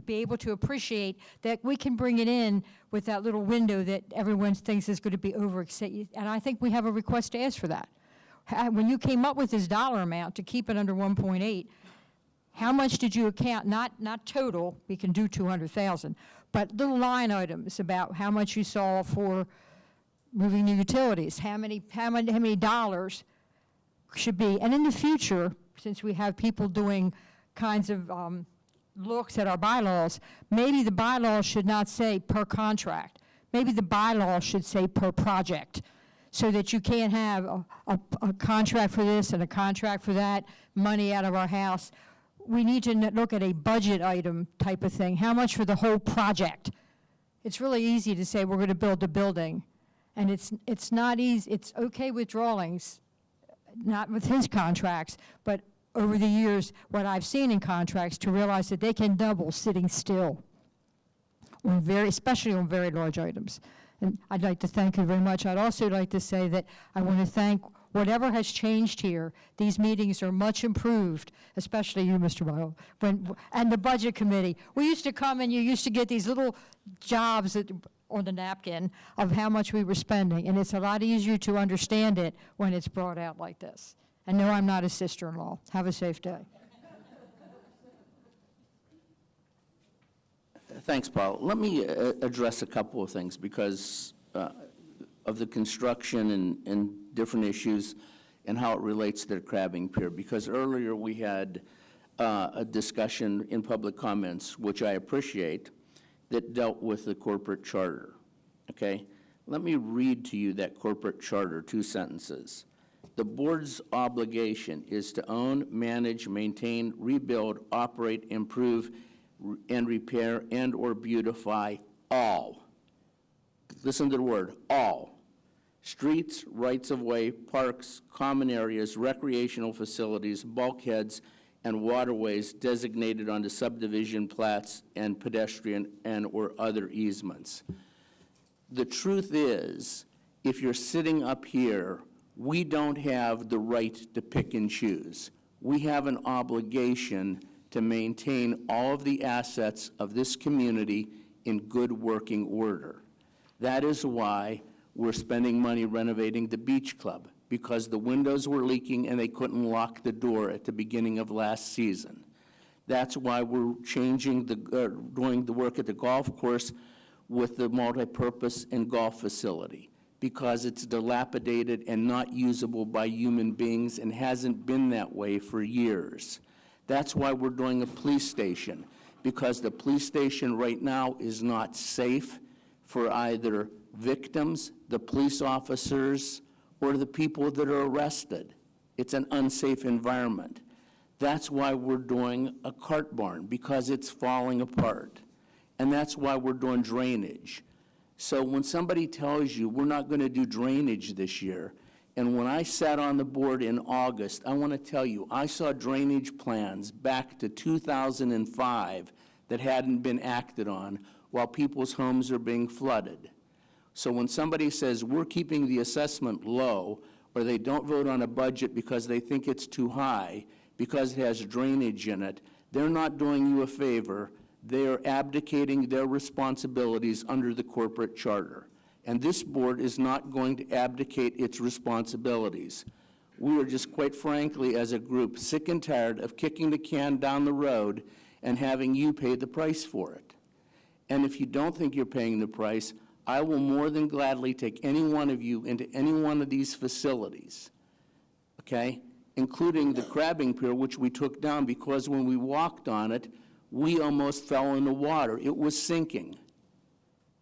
be able to appreciate that we can bring it in with that little window that everyone thinks is going to be overexceeded. And I think we have a request to ask for that. When you came up with this dollar amount to keep it under 1.8, how much did you account, not total, we can do 200,000, but little line items about how much you saw for moving the utilities, how many dollars should be. And in the future, since we have people doing kinds of looks at our bylaws, maybe the bylaws should not say per contract. Maybe the bylaws should say per project, so that you can't have a contract for this and a contract for that, money out of our house. We need to look at a budget item type of thing. How much for the whole project? It's really easy to say we're going to build a building, and it's not easy. It's okay with drawings, not with his contracts, but over the years, what I've seen in contracts, to realize that they can double sitting still, especially on very large items. And I'd like to thank you very much. I'd also like to say that I want to thank whatever has changed here. These meetings are much improved, especially you, Mr. Boyle, and the Budget Committee. We used to come and you used to get these little jobs on the napkin of how much we were spending, and it's a lot easier to understand it when it's brought out like this. And no, I'm not a sister-in-law. Have a safe day. Thanks, Paul. Let me address a couple of things because of the construction and different issues and how it relates to the crabbing pier. Because earlier we had a discussion in public comments, which I appreciate, that dealt with the corporate charter, okay? Let me read to you that corporate charter, 2 sentences. The board's obligation is to own, manage, maintain, rebuild, operate, improve, and repair and or beautify all. Listen to the word, all. Streets, rights-of-way, parks, common areas, recreational facilities, bulkheads, and waterways designated on the subdivision plats and pedestrian and or other easements. The truth is, if you're sitting up here, we don't have the right to pick and choose. We have an obligation to maintain all of the assets of this community in good working order. That is why we're spending money renovating the beach club, because the windows were leaking and they couldn't lock the door at the beginning of last season. That's why we're changing doing the work at the golf course with the multi-purpose and golf facility, because it's dilapidated and not usable by human beings and hasn't been that way for years. That's why we're doing a police station, because the police station right now is not safe for either victims, the police officers, or the people that are arrested. It's an unsafe environment. That's why we're doing a cart barn, because it's falling apart. And that's why we're doing drainage. So when somebody tells you we're not going to do drainage this year, and when I sat on the board in August, I want to tell you, I saw drainage plans back to 2005 that hadn't been acted on while people's homes are being flooded. So when somebody says, we're keeping the assessment low, or they don't vote on a budget because they think it's too high, because it has drainage in it, they're not doing you a favor. They're abdicating their responsibilities under the corporate charter. And this board is not going to abdicate its responsibilities. We are just, quite frankly, as a group, sick and tired of kicking the can down the road and having you pay the price for it. And if you don't think you're paying the price, I will more than gladly take any one of you into any one of these facilities, okay? Including the crabbing pier, which we took down because when we walked on it, we almost fell in the water. It was sinking.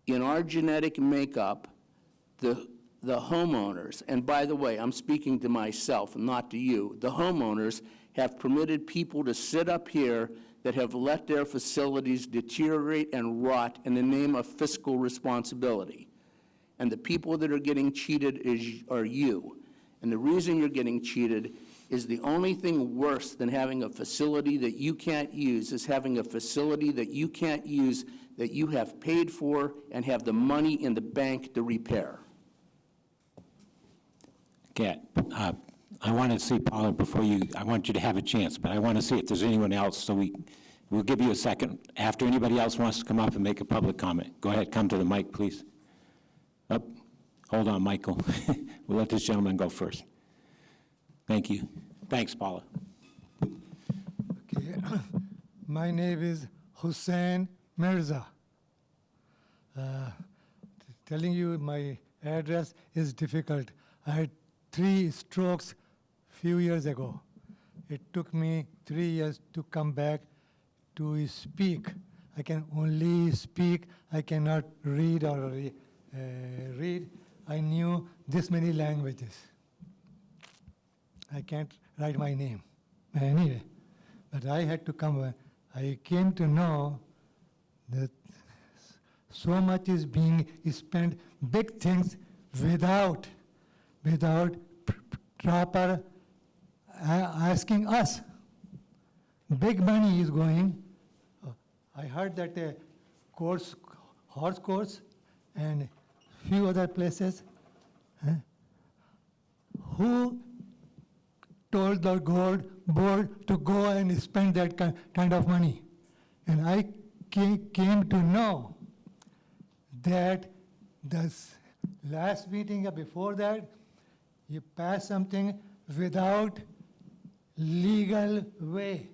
In our genetic makeup, the homeowners, and by the way, I'm speaking to myself, not to you, the homeowners have permitted people to sit up here that have let their facilities deteriorate and rot in the name of fiscal responsibility. And the people that are getting cheated are you. And the reason you're getting cheated is the only thing worse than having a facility that you can't use is having a facility that you can't use that you have paid for and have the money in the bank to repair. Okay, I want to see, Paula, before you, I want you to have a chance, but I want to see if there's anyone else, so we'll give you a second. After anybody else wants to come up and make a public comment, go ahead, come to the mic, please. Up, hold on, Michael. We'll let this gentleman go first. Thank you. Thanks, Paula. Okay. My name is Hussein Mirza. Telling you my address is difficult. I had 3 strokes few years ago. It took me 3 years to come back to speak. I can only speak. I cannot read or read. I knew this many languages. I can't write my name. Anyway, but I had to come. I came to know that so much is being spent, big things, without proper asking us. Big money is going. I heard that horse course, and few other places. Who told the board to go and spend that kind of money? And I came to know that the last meeting before that, you passed something without legal way.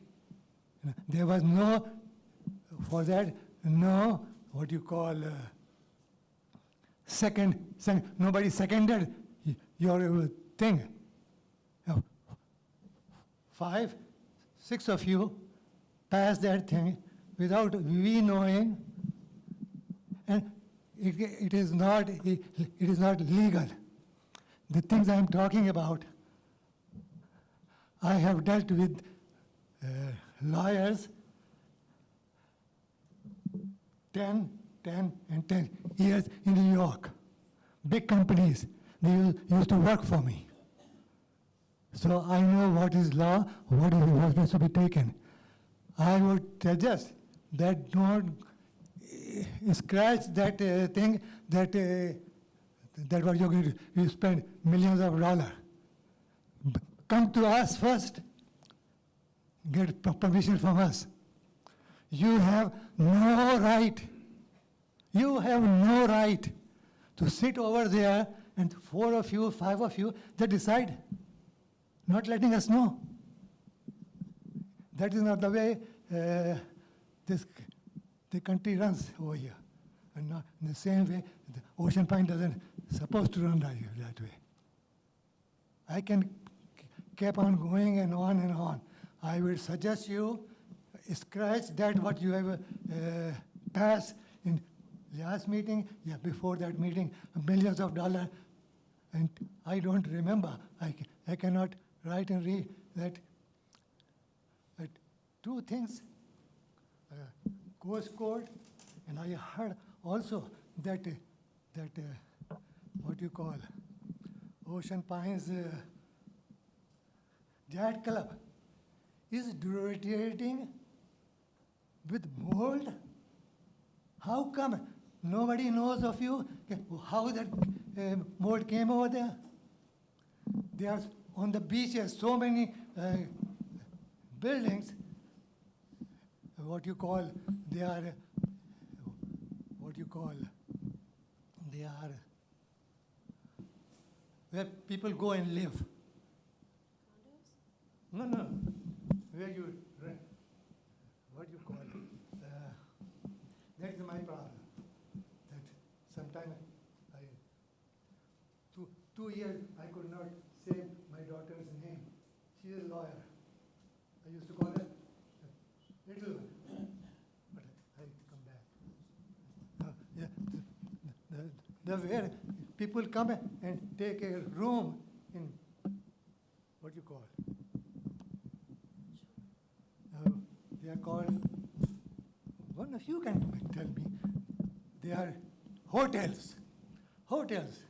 There was no, for that, no, what you call, nobody seconded your thing. 5, 6 of you passed that thing without we knowing, and it is not legal. The things I'm talking about, I have dealt with lawyers 10 years in New York. Big companies, they used to work for me. So I know what is law, what is to be taken. I would suggest that don't scratch that thing that what you're going to spend millions of dollars. Come to us first, get permission from us. You have no right to sit over there and 4 of you, 5 of you, they decide, not letting us know. That is not the way the country runs over here. And not in the same way, the Ocean Pine doesn't supposed to run that way. I can keep on going and on and on. I will suggest you scratch that what you have passed in last meeting, before that meeting, millions of dollars, and I don't remember. I cannot write and read that. 2 things, Coast Guard, and I heard also that what you call Ocean Pines Yacht Club is deteriorating with mold. How come nobody knows of you, how that mold came over there. There are on the beaches so many buildings, what you call, they are, they are, where people go and live. Condos? No, where you rent, what you call it. That's my problem. That sometime two years I could not say my daughter's name. She is a lawyer. I used to call her little one, but I come back. The where people come and take a room in what you call. They are called. One of you can tell me. They are hotels. Hotels.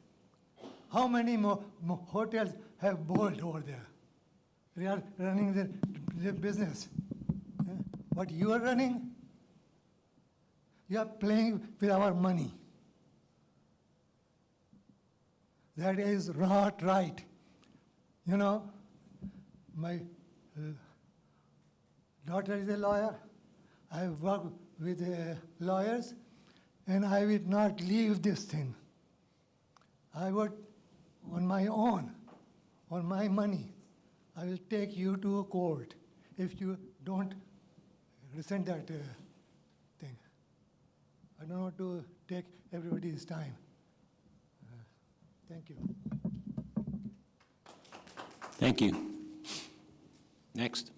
How many more hotels have board over there? They are running their business. What you are running, you are playing with our money. That is not right. You know, my daughter is a lawyer. I work with lawyers, and I will not leave this thing. I would, on my own, on my money, I will take you to a court if you don't rescind that thing. I don't want to take everybody's time. Thank you. Thank you. Next.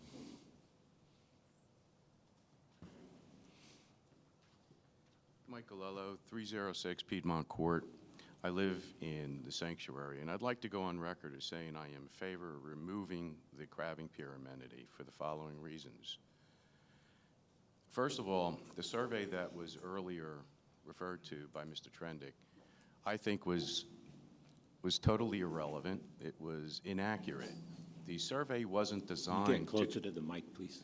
Michael Lello, 306 Piedmont Court. I live in the sanctuary, and I'd like to go on record as saying I am in favor of removing the crabbing pier amenity for the following reasons. First of all, the survey that was earlier referred to by Mr. Trendick, I think was totally irrelevant. It was inaccurate. The survey wasn't designed Get closer to the mic, please.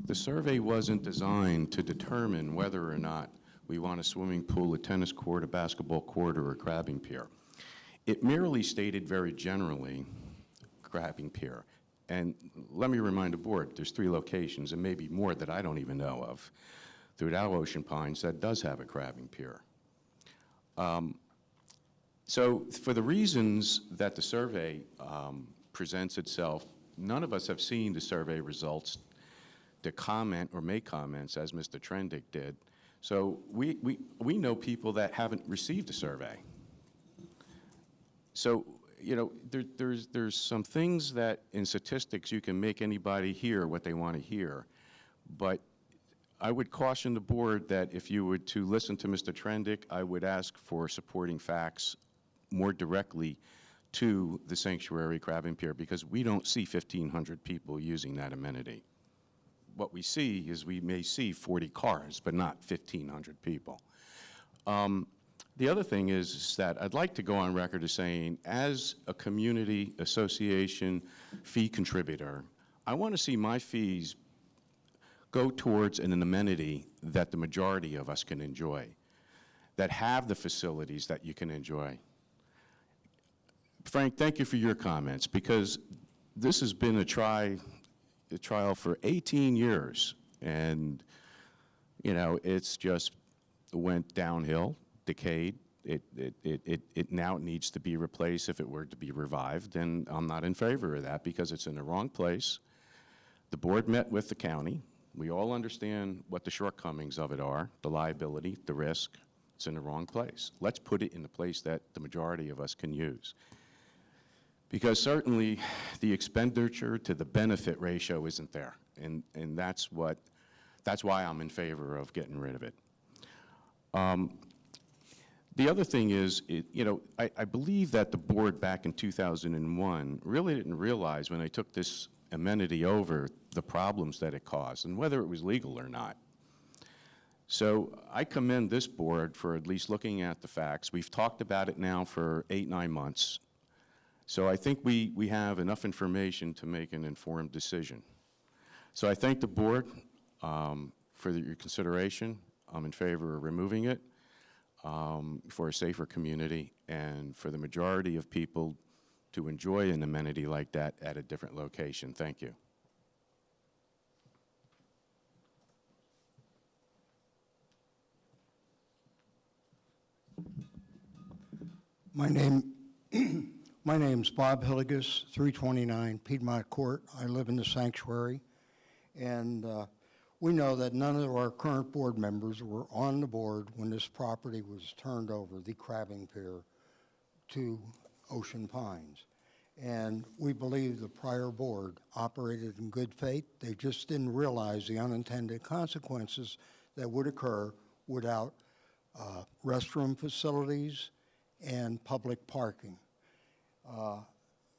The survey wasn't designed to determine whether or not we want a swimming pool, a tennis court, a basketball court, or a crabbing pier. It merely stated very generally, crabbing pier. And let me remind the board, there's 3 locations, and maybe more that I don't even know of, throughout Ocean Pines that does have a crabbing pier. So for the reasons that the survey presents itself, none of us have seen the survey results to comment or make comments as Mr. Trendick did. So we know people that haven't received a survey. So, you know, there's some things that in statistics you can make anybody hear what they want to hear. But I would caution the board that if you were to listen to Mr. Trendick, I would ask for supporting facts more directly to the sanctuary crabbing pier, because we don't see 1,500 people using that amenity. What we see is we may see 40 cars, but not 1,500 people. The other thing is that I'd like to go on record as saying, as a community association fee contributor, I want to see my fees go towards an amenity that the majority of us can enjoy, that have the facilities that you can enjoy. Frank, thank you for your comments, because this has been a trial for 18 years, and you know, it's just went downhill, decayed. It now needs to be replaced if it were to be revived, and I'm not in favor of that because it's in the wrong place. The board met with the county. We all understand what the shortcomings of it are, the liability, the risk. It's in the wrong place. Let's put it in the place that the majority of us can use. Because certainly the expenditure to the benefit ratio isn't there, and that's why I'm in favor of getting rid of it. The other thing is, you know, I believe that the board back in 2001 really didn't realize when they took this amenity over the problems that it caused and whether it was legal or not. So I commend this board for at least looking at the facts. We've talked about it now for 8-9 months. So I think we have enough information to make an informed decision. So I thank the board for your consideration. I'm in favor of removing it. for a safer community and for the majority of people to enjoy an amenity like that at a different location. Thank you. My name's Bob Hilligus, 329 Piedmont Court. I live in the sanctuary, and we know that none of our current board members were on the board when this property was turned over, the crabbing pier, to Ocean Pines. And we believe the prior board operated in good faith. They just didn't realize the unintended consequences that would occur without restroom facilities and public parking.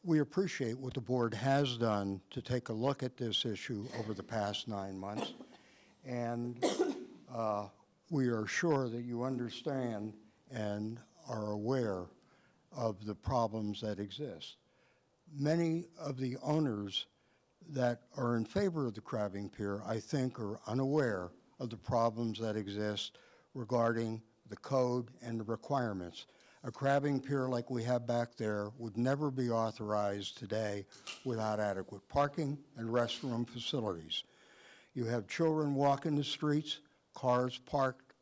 We appreciate what the board has done to take a look at this issue over the past 9 months, and we are sure that you understand and are aware of the problems that exist. Many of the owners that are in favor of the crabbing pier, I think, are unaware of the problems that exist regarding the code and the requirements. A crabbing pier like we have back there would never be authorized today without adequate parking and restroom facilities. You have children walking the streets, cars parked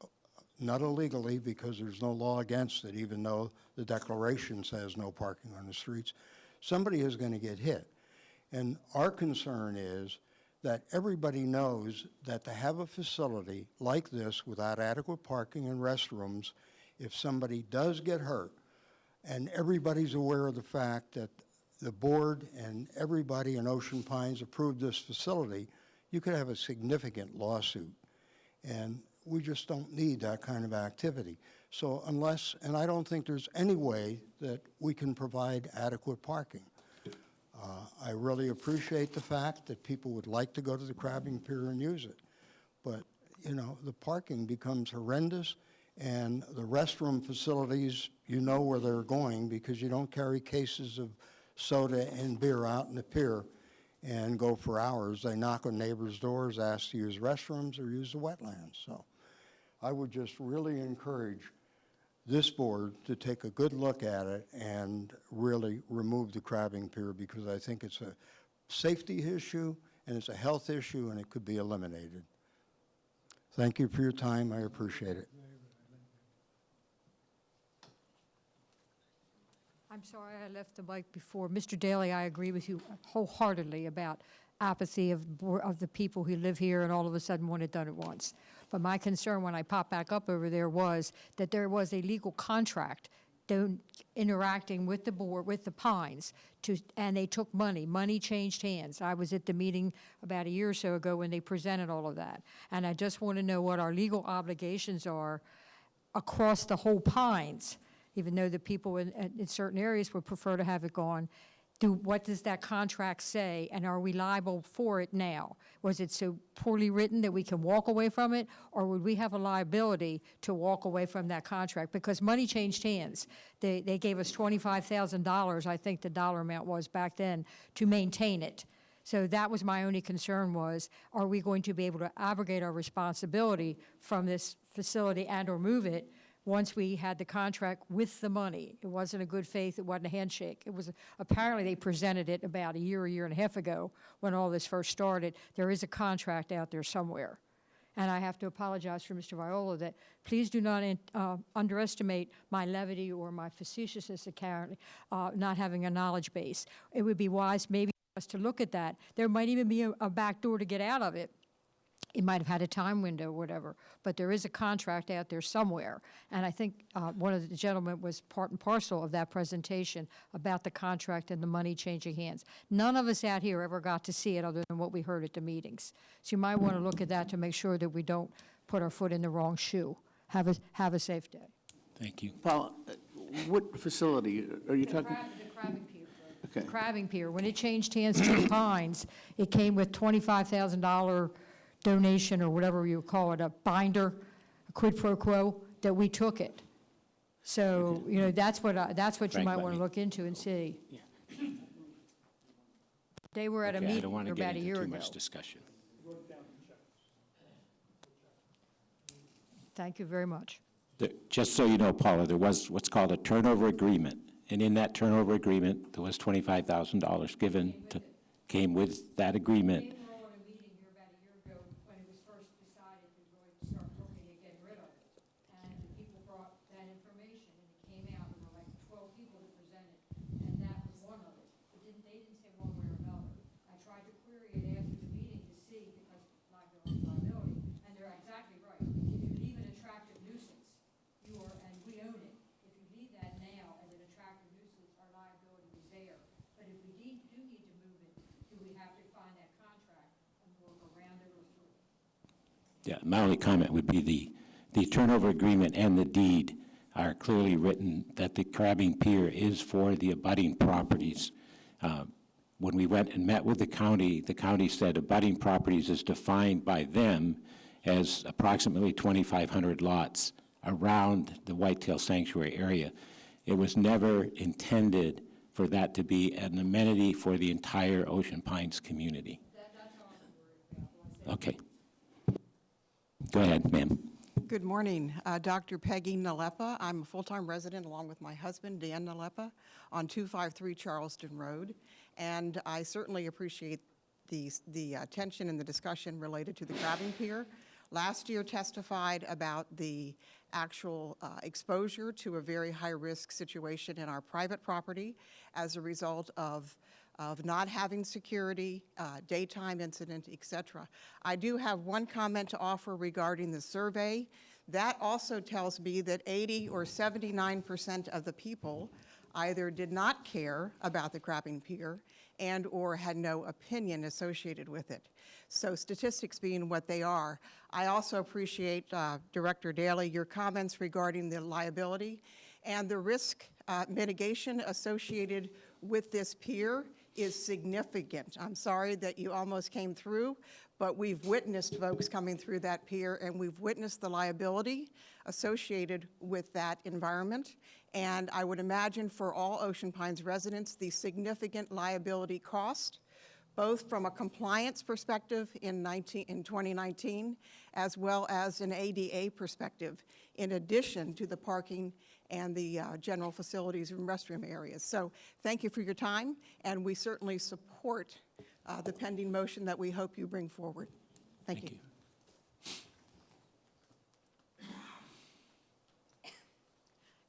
not illegally because there's no law against it, even though the declaration says no parking on the streets. Somebody is going to get hit. And our concern is that everybody knows that to have a facility like this without adequate parking and restrooms, if somebody does get hurt, and everybody's aware of the fact that the board and everybody in Ocean Pines approved this facility, you could have a significant lawsuit. And we just don't need that kind of activity. So unless, and I don't think there's any way that we can provide adequate parking. I really appreciate the fact that people would like to go to the crabbing pier and use it. But, you know, the parking becomes horrendous, and the restroom facilities, you know where they're going because you don't carry cases of soda and beer out in the pier and go for hours. They knock on neighbors' doors, ask to use restrooms or use the wetlands. So I would just really encourage this board to take a good look at it and really remove the crabbing pier, because I think it's a safety issue and it's a health issue and it could be eliminated. Thank you for your time. I appreciate it. I'm sorry I left the mic before. Mr. Daly, I agree with you wholeheartedly about apathy of the people who live here and all of a sudden want it done at once. But my concern when I popped back up over there was that there was a legal contract interacting with the board, with the Pines, and they took money. Money changed hands. I was at the meeting about a year or so ago when they presented all of that. And I just want to know what our legal obligations are across the whole Pines, even though the people in certain areas would prefer to have it gone. What does that contract say, and are we liable for it now? Was it so poorly written that we can walk away from it, or would we have a liability to walk away from that contract? Because money changed hands. They gave us $25,000, I think the dollar amount was back then, to maintain it. So that was my only concern was, are we going to be able to abrogate our responsibility from this facility and or move it once we had the contract with the money? It wasn't a good faith, it wasn't a handshake. It was, apparently they presented it about a year and a half ago when all this first started. There is a contract out there somewhere. And I have to apologize for Mr. Viola that please do not underestimate my levity or my facetiousness apparently, not having a knowledge base. It would be wise maybe for us to look at that. There might even be a back door to get out of it. It might have had a time window or whatever, but there is a contract out there somewhere. And I think one of the gentlemen was part and parcel of that presentation about the contract and the money changing hands. None of us out here ever got to see it other than what we heard at the meetings. So you might want to look at that to make sure that we don't put our foot in the wrong shoe. Have a safe day. Thank you. Paul, what facility are you talking? The crabbing pier. Okay. The crabbing pier. When it changed hands to the Pines, it came with $25,000 donation or whatever you call it, a binder, a quid pro quo, that we took it. So, you know, that's what you might want to look into and see. Yeah. They were at a Okay, I meeting don't want to about get a year into too ago. much discussion. Thank you very much. Just so you know, Paula, there was what's called a turnover agreement, and in that turnover agreement, there was $25,000 given to, came with that agreement. They were on a meeting here about a year ago when it was first decided to really start looking at getting rid of it. And the people brought that information, and it came out, there were like 12 people that presented, and that was one of it. They didn't say one way or another. I tried to query it after the meeting to see, because liability, and they're exactly right. If you leave an attractive nuisance, and we own it. If you leave that now as an attractive nuisance, our liability is there. But if we do need to move it, do we have to find that contract and work around it or through it? Yeah, my only comment would be the turnover agreement and the deed are clearly written that the crabbing pier is for the abutting properties. When we went and met with the county said abutting properties is defined by them as approximately 2,500 lots around the Whitetail Sanctuary area. It was never intended for that to be an amenity for the entire Ocean Pines community. That's all I'm worried about. Okay. Go ahead, ma'am. Good morning. Dr. Peggy Nalepa. I'm a full-time resident along with my husband, Dan Nalepa, on 253 Charleston Road. And I certainly appreciate the attention and the discussion related to the crabbing pier. Last year testified about the actual exposure to a very high-risk situation in our private property as a result of not having security, daytime incident, et cetera. I do have one comment to offer regarding the survey. That also tells me that 80 or 79% of the people either did not care about the crabbing pier and or had no opinion associated with it. So statistics being what they are, I also appreciate, Director Daly, your comments regarding the liability and the risk mitigation associated with this pier is significant. I'm sorry that you almost came through, but we've witnessed folks coming through that pier, and we've witnessed the liability associated with that environment. And I would imagine for all Ocean Pines residents, the significant liability cost, both from a compliance perspective in 2019, as well as an ADA perspective, in addition to the parking and the general facilities and restroom areas. So thank you for your time, and we certainly support the pending motion that we hope you bring forward. Thank you.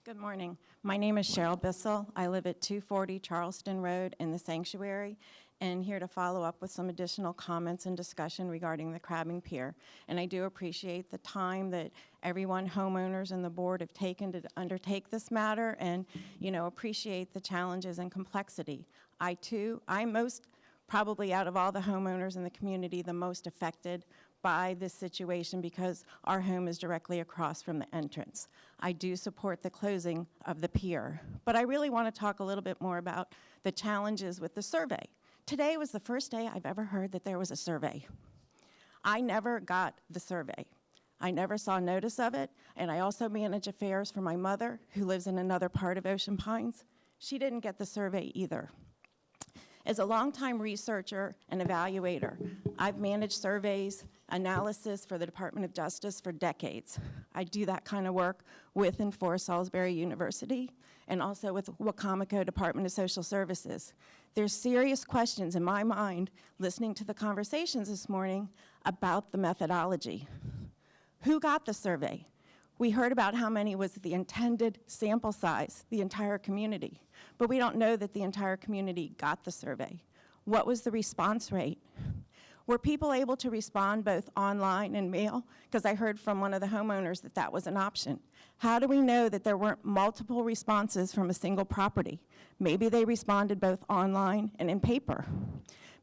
Good morning. My name is Cheryl Bissell. I live at 240 Charleston Road in the Sanctuary, and here to follow up with some additional comments and discussion regarding the crabbing pier. And I do appreciate the time that everyone, homeowners and the board, have taken to undertake this matter, and appreciate the challenges and complexity. I'm most probably out of all the homeowners in the community the most affected by this situation because our home is directly across from the entrance. I do support the closing of the pier, but I really want to talk a little bit more about the challenges with the survey. Today was the first day I've ever heard that there was a survey. I never got the survey. I never saw notice of it, and I also manage affairs for my mother, who lives in another part of Ocean Pines. She didn't get the survey either. As a longtime researcher and evaluator, I've managed surveys, analysis for the Department of Justice for decades. I do that kind of work with and for Salisbury University and also with Wacomico Department of Social Services. There's serious questions in my mind, listening to the conversations this morning, about the methodology. Who got the survey? We heard about how many was the intended sample size, the entire community, but we don't know that the entire community got the survey. What was the response rate? Were people able to respond both online and mail? Because I heard from one of the homeowners that that was an option. How do we know that there weren't multiple responses from a single property? Maybe they responded both online and in paper.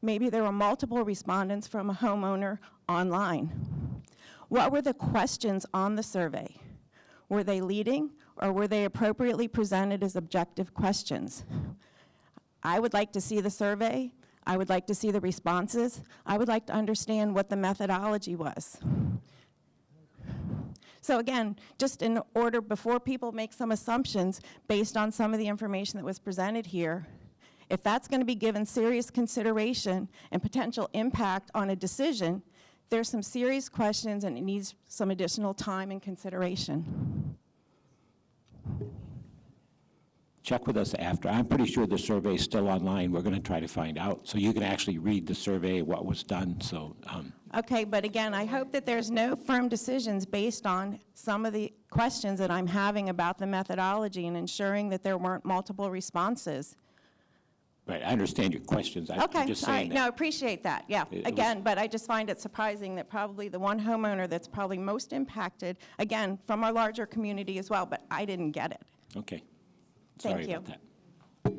Maybe there were multiple respondents from a homeowner online. What were the questions on the survey? Were they leading, or were they appropriately presented as objective questions? I would like to see the survey. I would like to see the responses. I would like to understand what the methodology was. So again, just in order, before people make some assumptions based on some of the information that was presented here, if that's going to be given serious consideration and potential impact on a decision, there's some serious questions and it needs some additional time and consideration. check with us after. I'm pretty sure the survey's still online. We're going to try to find out. So you can actually read the survey, what was done, so. Okay, but again, I hope that there's no firm decisions based on some of the questions that I'm having about the methodology and ensuring that there weren't multiple responses. Right, I understand your questions. I'm Okay, just all right, saying no, that. appreciate that, yeah. It was- Again, but I just find it surprising that probably the one homeowner that's probably most impacted, again, from our larger community as well, but I didn't get it. Okay. Thank Sorry you. about that.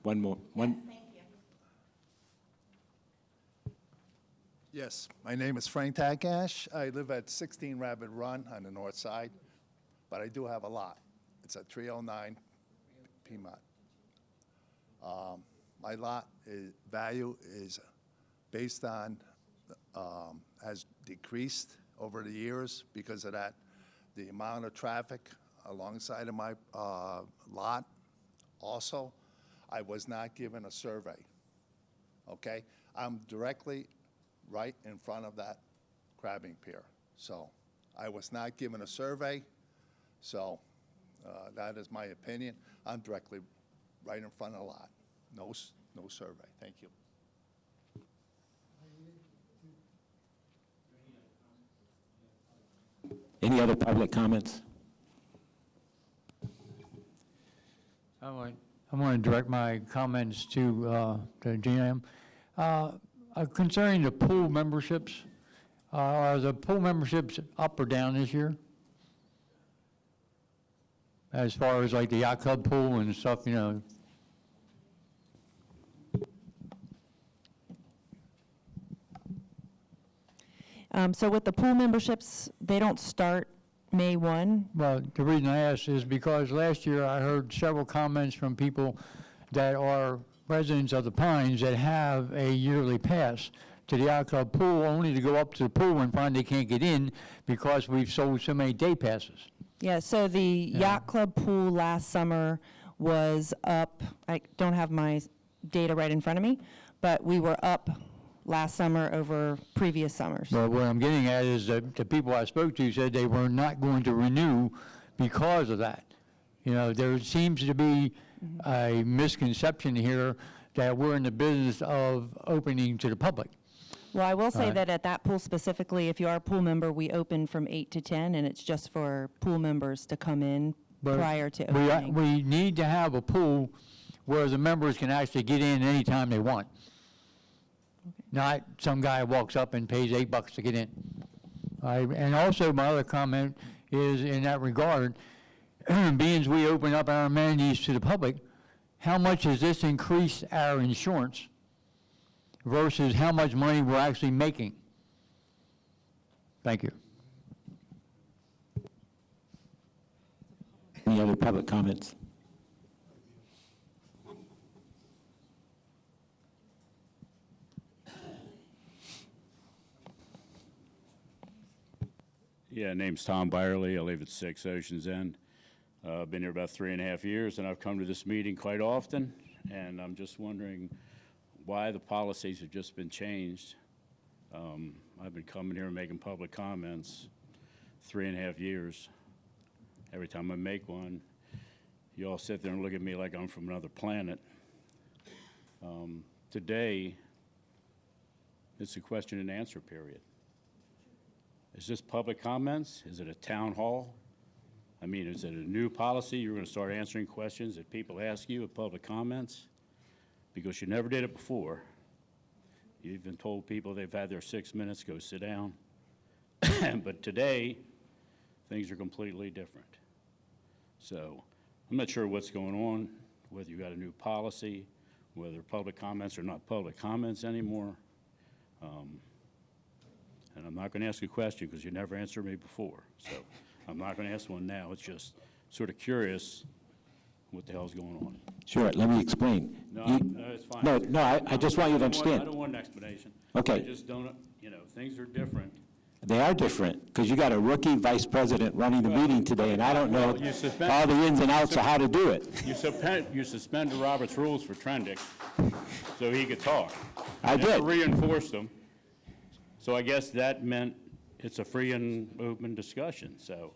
One more, one. Yes, my name is Frank Takash. I live at 16 Rabbit Run on the north side, but I do have a lot. It's at 309 Piedmont. My lot value is based on, has decreased over the years because of that. The amount of traffic alongside of my lot. Also, I was not given a survey, okay? I'm directly right in front of that crabbing pier. So I was not given a survey, so that is my opinion. I'm directly right in front of the lot. No survey. Thank you. Any other public comments? I want to direct my comments to GM. Concerning the pool memberships, are the pool memberships up or down this year? As far as like the yacht club pool and stuff, you know? So with the pool memberships, they don't start May 1? Well, the reason I ask is because last year I heard several comments from people that are residents of the Pines that have a yearly pass to the yacht club pool, only to go up to the pool and find they can't get in because we've sold so many day passes. Yeah, so the yacht club pool last summer was up, I don't have my data right in front of me, but we were up last summer over previous summers. Well, what I'm getting at is that the people I spoke to said they were not going to renew because of that. You know, there seems to be a misconception here that we're in the business of opening to the public. Well, I will say that at that pool specifically, if you are a pool member, we open from 8 to 10, and it's just for pool members to come in But prior to opening. we need to have a pool where the members can actually get in anytime they want. Not some guy walks up and pays $8 to get in. And also, my other comment is in that regard, being as we open up our amenities to the public, how much has this increased our insurance versus how much money we're actually making? Thank you. Any other public comments? Yeah, name's Tom Byerly. I live at 6 Oceans End. I've been here about 3.5 years, and I've come to this meeting quite often, and I'm just wondering why the policies have just been changed. I've been coming here and making public comments 3.5 years. Every time I make one, you all sit there and look at me like I'm from another planet. Today, it's a question and answer period. Is this public comments? Is it a town hall? I mean, is it a new policy? You're going to start answering questions that people ask you at public comments? Because you never did it before. You even told people they've had their 6 minutes, go sit down. But today, things are completely different. So I'm not sure what's going on, whether you got a new policy, whether public comments are not public comments anymore. And I'm not going to ask a question because you never answered me before. So I'm not going to ask one now. It's just sort of curious what the hell's going on. Sure, let me explain. No, it's fine. No, I just want you to understand. I don't want an explanation. Okay. I just don't, things are different. They are different, because you got a rookie vice president running the meeting today, and I don't know Well, you suspend- all the ins and outs of how to do it. You suspended Robert's rules for Trendick so he could talk. I You never did. reinforced them. So I guess that meant it's a free and open discussion. So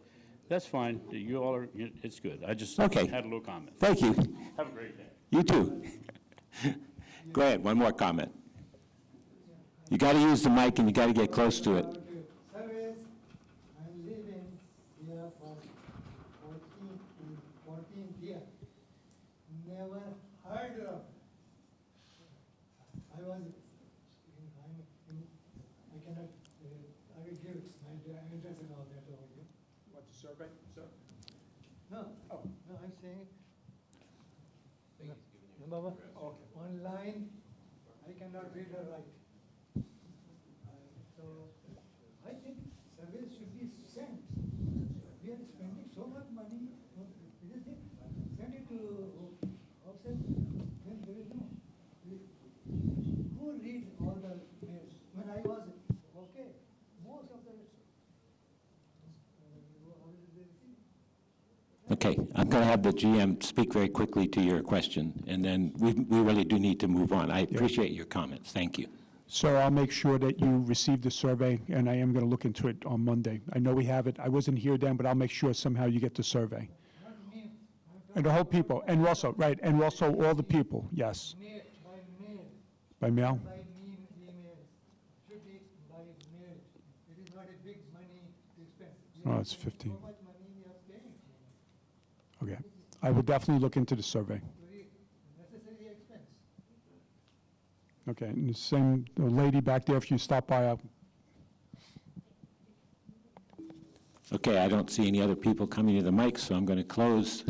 That's fine. You all are, it's good. I just Okay. had a little comment. Thank you. Have a great day. You too. Go ahead, one more comment. You got to use the mic and you got to get close to it. Service, I'm living here for 14 years. Never heard of. I cannot, I will give my address and all that over here. Want the survey, sir? No, no, I'm saying. Number one, online, I cannot read or write. So, I think service should be sent. We are spending so much money, send it to offset, then there is no. Who reads all the mails? When I was, okay, most of the, Okay, I'm going to have the GM speak very quickly to your question, and then we really do need to move on. I appreciate your comments. Thank you. So I'll make sure that you receive the survey, and I am going to look into it on Monday. I know we have it. I wasn't here then, but I'll make sure somehow you get the survey. And the whole people, and also, right, and also all the people, yes. By mail? by email, should be by mail. It is not a big money expense. Oh, it's 15. So much money we are paying. Okay. I will definitely look into the survey. Very necessary expense. Okay, and the same the lady back there, if you stop by, Okay, I don't see any other people coming to the mic, so I'm going to close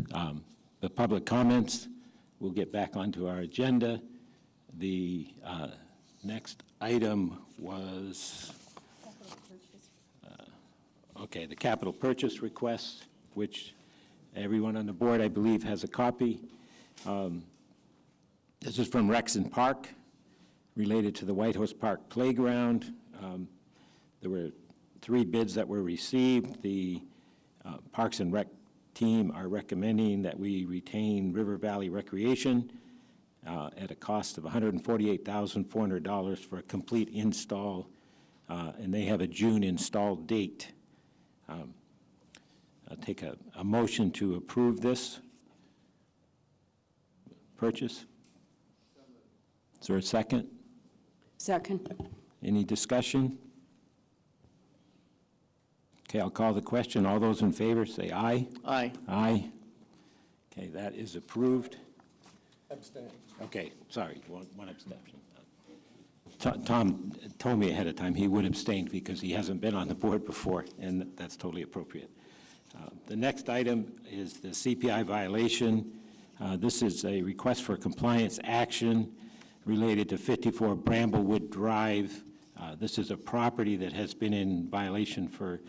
the public comments. We'll get back onto our agenda. The next item was, okay, the capital purchase request, which everyone on the board, I believe, has a copy. This is from Rexon Park, related to the White House Park Playground. There were 3 bids that were received. The Parks and Rec team are recommending that we retain River Valley Recreation at a cost of $148,400 for a complete install, and they have a June install date. I'll take a motion to approve this purchase. Is there a second? Second. Any discussion? Okay, I'll call the question. All those in favor say aye. Aye. Aye. Okay, that is approved. Abstain. Okay, sorry, one abstention. Tom told me ahead of time he would abstain because he hasn't been on the board before, and that's totally appropriate. The next item is the CPI violation. This is a request for compliance action related to 54 Bramblewood Drive. This is a property that has been in violation for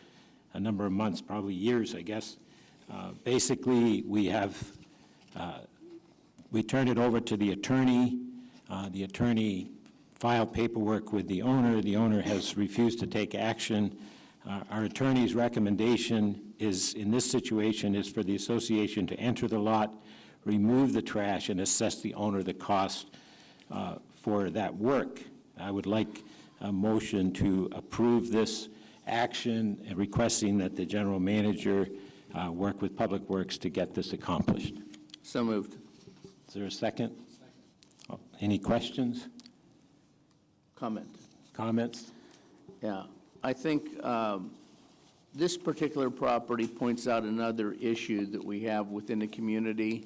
a number of months, probably years, I guess. Basically, we turned it over to the attorney. The attorney filed paperwork with the owner. The owner has refused to take action. Our attorney's recommendation is, in this situation, is for the association to enter the lot, remove the trash, and assess the owner the cost for that work. I would like a motion to approve this action and requesting that the general manager work with Public Works to get this accomplished. So moved. Is there a second? Oh, any questions? Comment. Comments? Yeah, I think this particular property points out another issue that we have within the community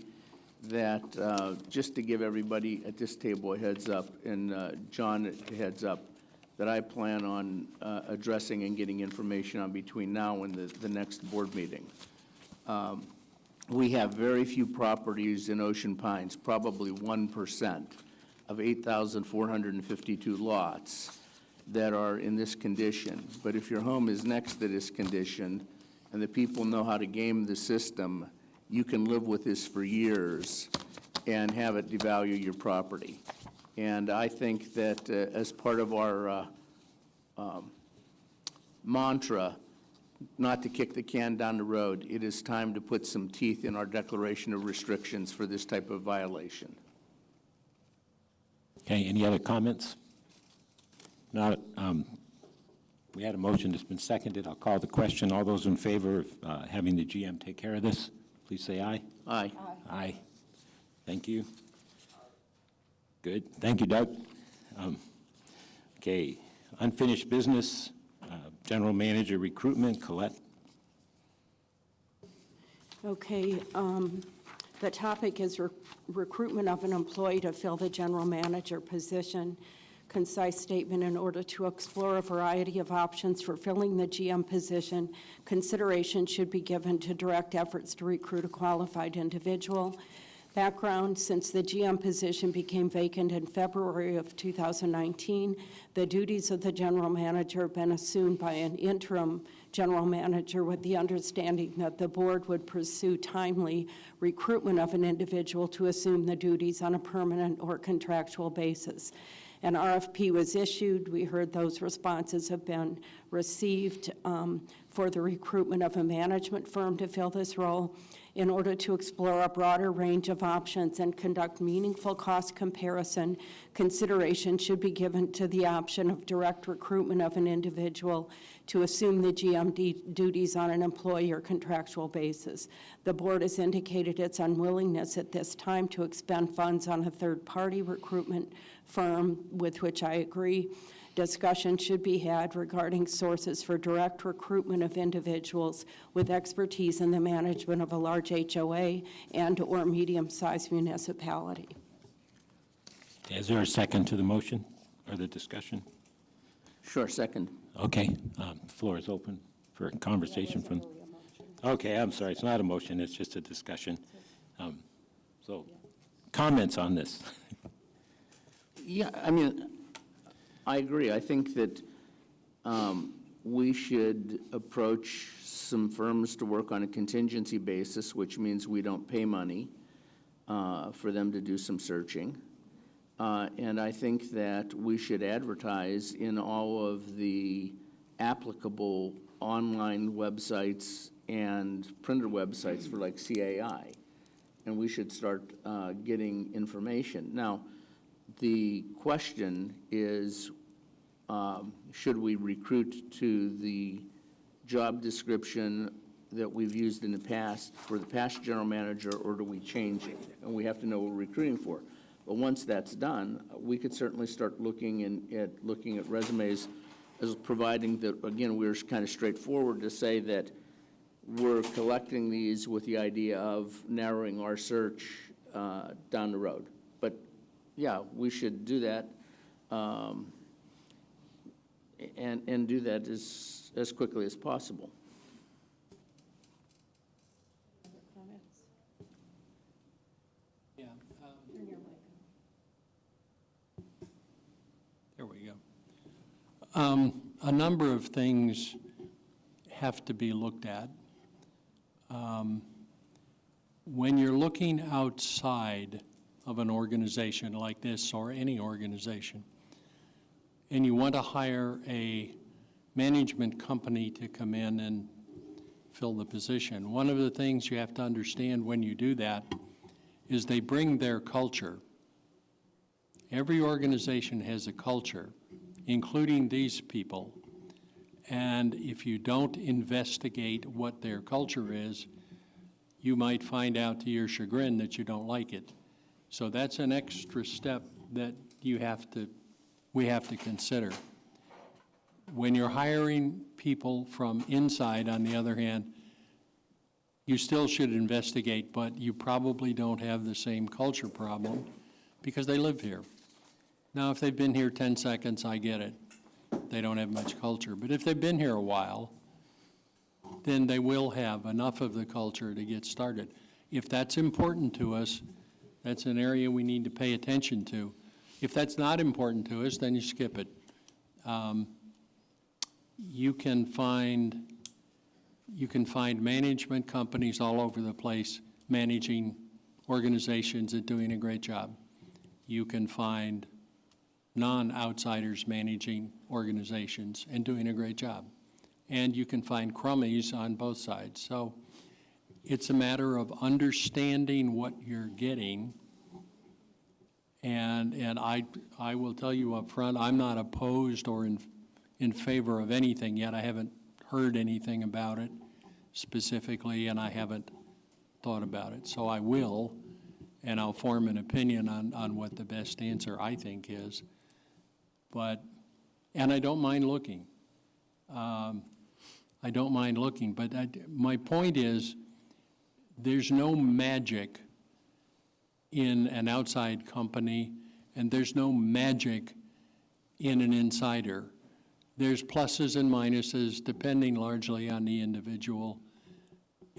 that, just to give everybody at this table a heads up, and John a heads up, that I plan on addressing and getting information on between now and the next board meeting. We have very few properties in Ocean Pines, probably 1% of 8,452 lots that are in this condition. But if your home is next to this condition and the people know how to game the system, you can live with this for years and have it devalue your property. And I think that as part of our mantra, not to kick the can down the road, it is time to put some teeth in our declaration of restrictions for this type of violation. Okay, any other comments? Not, We had a motion that's been seconded. I'll call the question. All those in favor of having the GM take care of this, please say aye. Aye. Aye. Thank you. Good. Thank you, Doug. Okay, unfinished business, General Manager recruitment, Colette. Okay, the topic is recruitment of an employee to fill the general manager position. Concise statement: in order to explore a variety of options for filling the GM position, consideration should be given to direct efforts to recruit a qualified individual. Background: since the GM position became vacant in February of 2019, the duties of the general manager have been assumed by an interim general manager with the understanding that the board would pursue timely recruitment of an individual to assume the duties on a permanent or contractual basis. An RFP was issued. We heard those responses have been received for the recruitment of a management firm to fill this role. In order to explore a broader range of options and conduct meaningful cost comparison, consideration should be given to the option of direct recruitment of an individual to assume the GM duties on an employee or contractual basis. The board has indicated its unwillingness at this time to expend funds on a third-party recruitment firm, with which I agree. Discussion should be had regarding sources for direct recruitment of individuals with expertise in the management of a large HOA and/or medium-sized municipality. Is there a second to the motion or the discussion? Sure, second. Okay, the floor is open for conversation from. Okay, I'm sorry, it's not a motion, it's just a discussion. So, comments on this? Yeah, I mean, I agree. I think that we should approach some firms to work on a contingency basis, which means we don't pay money for them to do some searching. And I think that we should advertise in all of the applicable online websites and printer websites for like CAI. And we should start getting information. Now, the question is, should we recruit to the job description that we've used in the past for the past general manager, or do we change it? And we have to know what we're recruiting for. But once that's done, we could certainly start looking at resumes, as providing that, again, we're kind of straightforward to say that we're collecting these with the idea of narrowing our search down the road. But yeah, we should do that, and do that as quickly as possible. Yeah. There we go. A number of things have to be looked at. When you're looking outside of an organization like this or any organization, and you want to hire a management company to come in and fill the position, one of the things you have to understand when you do that is they bring their culture. Every organization has a culture, including these people. And if you don't investigate what their culture is, you might find out to your chagrin that you don't like it. So that's an extra step that we have to consider. When you're hiring people from inside, on the other hand, you still should investigate, but you probably don't have the same culture problem because they live here. Now, if they've been here 10 seconds, I get it. They don't have much culture. But if they've been here a while, then they will have enough of the culture to get started. If that's important to us, that's an area we need to pay attention to. If that's not important to us, then you skip it. You can find management companies all over the place managing organizations and doing a great job. You can find non-outsiders managing organizations and doing a great job. And you can find crummies on both sides. So it's a matter of understanding what you're getting. And I will tell you up front, I'm not opposed or in favor of anything yet. I haven't heard anything about it specifically, and I haven't thought about it. So I will, and I'll form an opinion on what the best answer I think is. But, and I don't mind looking. I don't mind looking, but my point is, there's no magic in an outside company, and there's no magic in an insider. There's pluses and minuses depending largely on the individual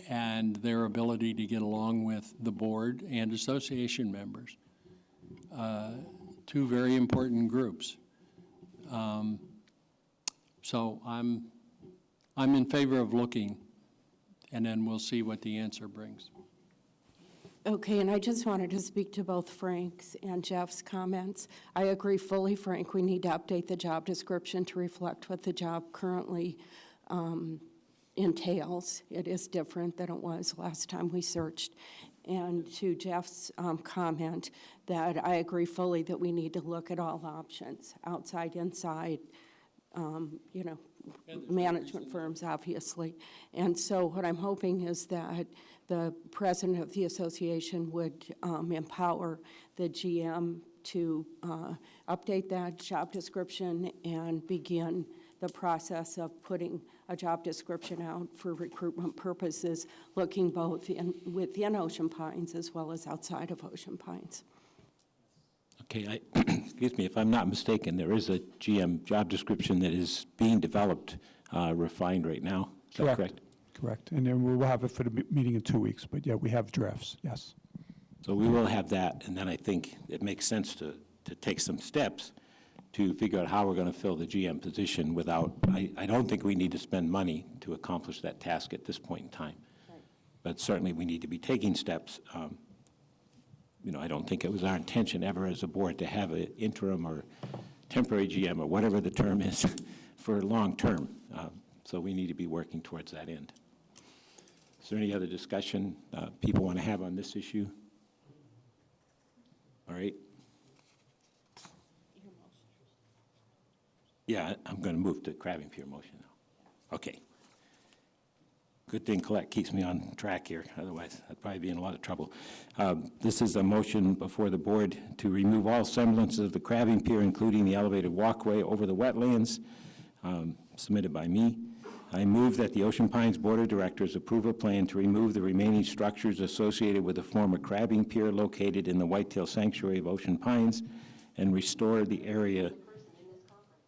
and their ability to get along with the board and association members. Two very important groups. So I'm in favor of looking, and then we'll see what the answer brings. Okay, and I just wanted to speak to both Frank's and Jeff's comments. I agree fully, Frank, we need to update the job description to reflect what the job currently entails. It is different than it was last time we searched. And to Jeff's comment, that I agree fully that we need to look at all options, outside, inside, you know, management firms, obviously. And so what I'm hoping is that the president of the association would empower the GM to update that job description and begin the process of putting a job description out for recruitment purposes, looking both within Ocean Pines as well as outside of Ocean Pines. Okay, excuse me, if I'm not mistaken, there is a GM job description that is being developed, refined right now. Is that correct? Correct. And then we'll have it for the meeting in 2 weeks. But yeah, we have drafts, yes. So we will have that, and then I think it makes sense to take some steps to figure out how we're going to fill the GM position without, I don't think we need to spend money to accomplish that task at this point in time. Right. But certainly we need to be taking steps. You know, I don't think it was our intention ever as a board to have an interim or temporary GM or whatever the term is for long term. So we need to be working towards that end. Is there any other discussion people want to have on this issue? All right. Yeah, I'm going to move to crabbing pier motion now. Okay. Good thing Colette keeps me on track here, otherwise I'd probably be in a lot of trouble. This is a motion before the board to remove all semblances of the crabbing pier, including the elevated walkway over the wetlands, submitted by me. I move that the Ocean Pines Board of Directors approve a plan to remove the remaining structures associated with the former crabbing pier located in the Whitetail Sanctuary of Ocean Pines and restore the area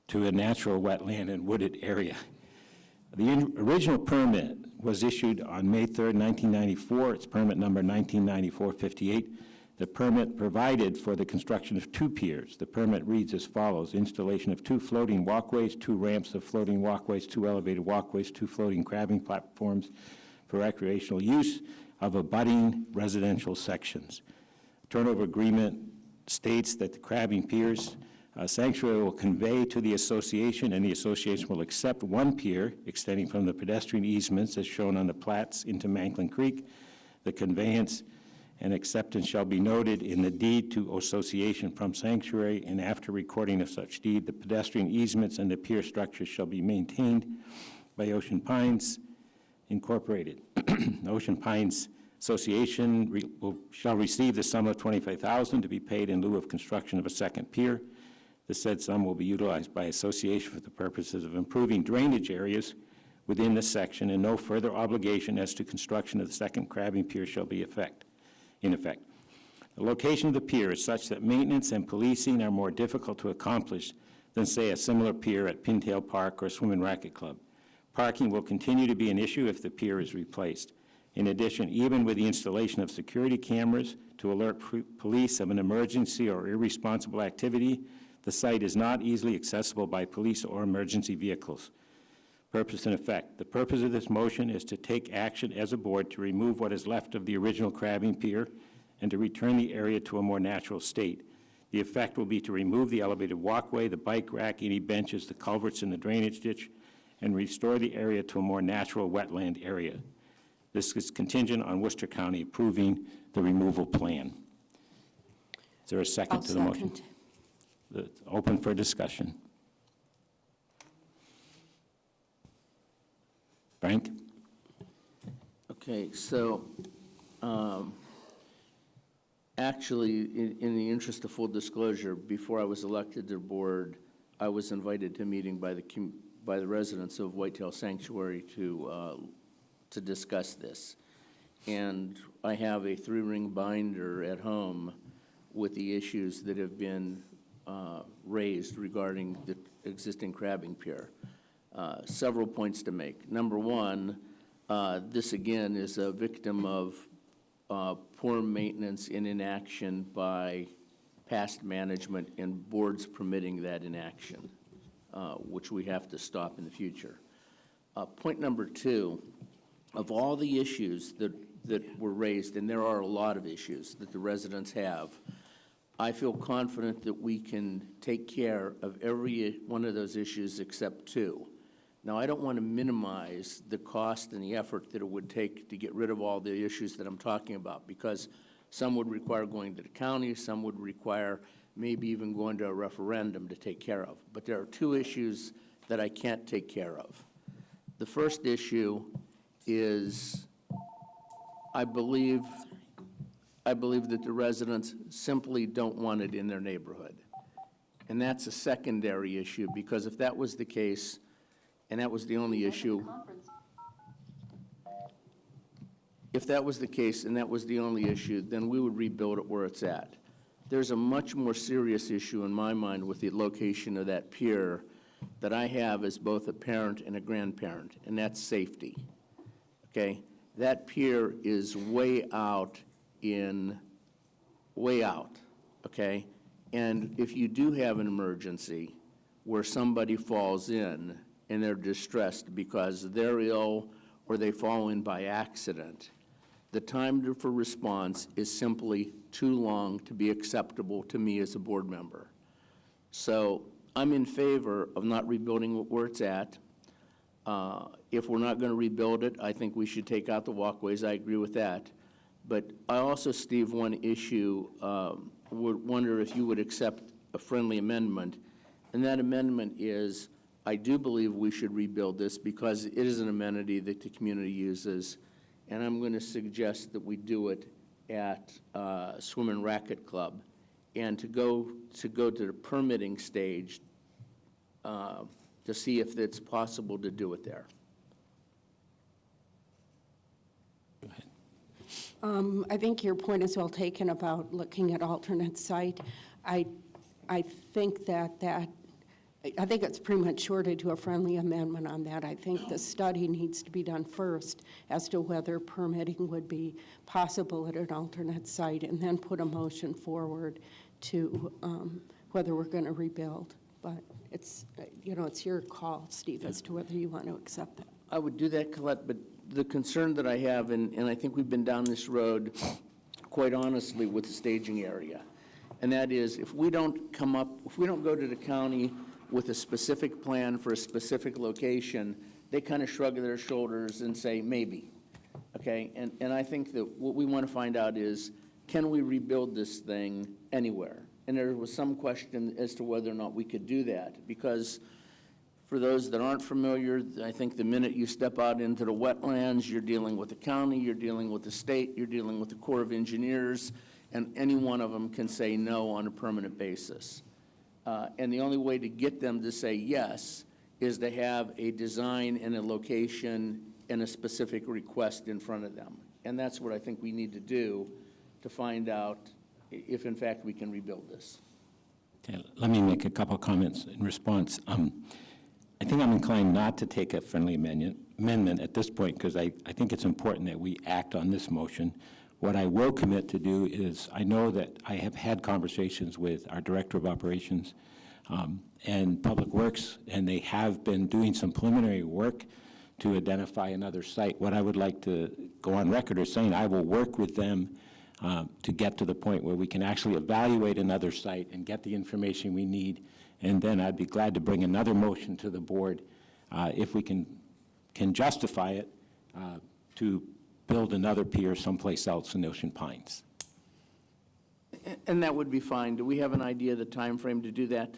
to a natural wetland and wooded area. The original permit was issued on May 3rd, 1994. It's permit number 1994-58. The permit provided for the construction of 2 piers. The permit reads as follows: installation of 2 floating walkways, 2 ramps of floating walkways, 2 elevated walkways, 2 floating crabbing platforms for recreational use of abutting residential sections. Turnover agreement states that the crabbing piers sanctuary will convey to the association, and the association will accept 1 pier extending from the pedestrian easements as shown on the plats into Manklin Creek. The conveyance and acceptance shall be noted in the deed to association from sanctuary, and after recording of such deed, the pedestrian easements and the pier structures shall be maintained by Ocean Pines Incorporated. Ocean Pines Association shall receive the sum of $25,000 to be paid in lieu of construction of a 2nd pier. The said sum will be utilized by association for the purposes of improving drainage areas within the section, and no further obligation as to construction of the 2nd crabbing pier shall be in effect. The location of the pier is such that maintenance and policing are more difficult to accomplish than, say, a similar pier at Pintail Park or Swim and Racket Club. Parking will continue to be an issue if the pier is replaced. In addition, even with the installation of security cameras to alert police of an emergency or irresponsible activity, the site is not easily accessible by police or emergency vehicles. Purpose and effect. The purpose of this motion is to take action as a board to remove what is left of the original crabbing pier and to return the area to a more natural state. The effect will be to remove the elevated walkway, the bike rack, any benches, the culverts in the drainage ditch, and restore the area to a more natural wetland area. This is contingent on Worcester County approving the removal plan. Is there a second to the motion? Open for discussion. Frank? Okay, so, actually, in the interest of full disclosure, before I was elected to the board, I was invited to a meeting by the residents of Whitetail Sanctuary to discuss this. And I have a 3-ring binder at home with the issues that have been raised regarding the existing crabbing pier. Several points to make. Number one, this again is a victim of poor maintenance and inaction by past management and boards permitting that inaction, which we have to stop in the future. Point number two, of all the issues that were raised, and there are a lot of issues that the residents have, I feel confident that we can take care of every one of those issues except 2. Now, I don't want to minimize the cost and the effort that it would take to get rid of all the issues that I'm talking about, because some would require going to the county, some would require maybe even going to a referendum to take care of. But there are 2 issues that I can't take care of. The first issue is I believe that the residents simply don't want it in their neighborhood. And that's a secondary issue, because if that was the case, and that was the only issue, if that was the case and that was the only issue, then we would rebuild it where it's at. There's a much more serious issue in my mind with the location of that pier that I have as both a parent and a grandparent, and that's safety, okay? That pier is way out, okay? And if you do have an emergency where somebody falls in and they're distressed because they're ill or they fall in by accident, the time for response is simply too long to be acceptable to me as a board member. So I'm in favor of not rebuilding where it's at. If we're not going to rebuild it, I think we should take out the walkways. I agree with that. But I also, Steve, one issue, would wonder if you would accept a friendly amendment. And that amendment is, I do believe we should rebuild this because it is an amenity that the community uses. And I'm going to suggest that we do it at Swim and Racket Club, and to go to the permitting stage to see if it's possible to do it there. I think your point is well taken about looking at alternate site. I think I think it's premature to do a friendly amendment on that. I think the study needs to be done first as to whether permitting would be possible at an alternate site, and then put a motion forward to whether we're going to rebuild. But it's, it's your call, Steve, as to whether you want to accept that. I would do that, Colette, but the concern that I have, and I think we've been down this road quite honestly with the staging area, and that is if we don't go to the county with a specific plan for a specific location, they kind of shrug their shoulders and say, maybe, okay? And I think that what we want to find out is, can we rebuild this thing anywhere? And there was some question as to whether or not we could do that, because for those that aren't familiar, I think the minute you step out into the wetlands, you're dealing with the county, you're dealing with the state, you're dealing with the Corps of Engineers, and any one of them can say no on a permanent basis. And the only way to get them to say yes is to have a design and a location and a specific request in front of them. And that's what I think we need to do to find out if, in fact, we can rebuild this. Okay, let me make a couple of comments in response. I think I'm inclined not to take a friendly amendment at this point, because I think it's important that we act on this motion. What I will commit to do is, I know that I have had conversations with our Director of Operations and Public Works, and they have been doing some preliminary work to identify another site. What I would like to go on record as saying, I will work with them to get to the point where we can actually evaluate another site and get the information we need, and then I'd be glad to bring another motion to the board if we can justify it to build another pier someplace else in Ocean Pines. And that would be fine. Do we have an idea of the time frame to do that?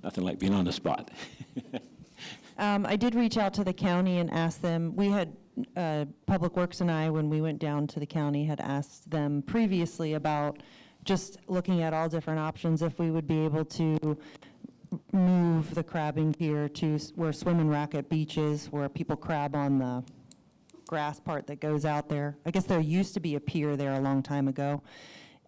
Nothing like being on the spot. I did reach out to the county and ask them, we had, Public Works and I, when we went down to the county, had asked them previously about just looking at all different options, if we would be able to move the crabbing pier to where Swim and Racket Beach is, where people crab on the grass part that goes out there. I guess there used to be a pier there a long time ago.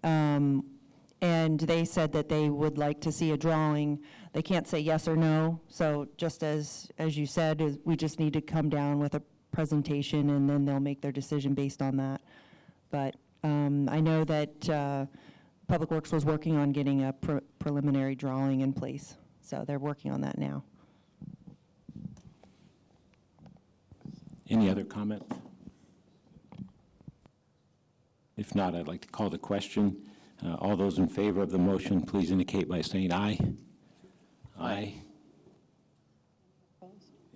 And they said that they would like to see a drawing. They can't say yes or no, so just as you said, we just need to come down with a presentation, and then they'll make their decision based on that. But I know that Public Works was working on getting a preliminary drawing in place, so they're working on that now. Any other comment? If not, I'd like to call the question. All those in favor of the motion, please indicate by saying aye. Aye.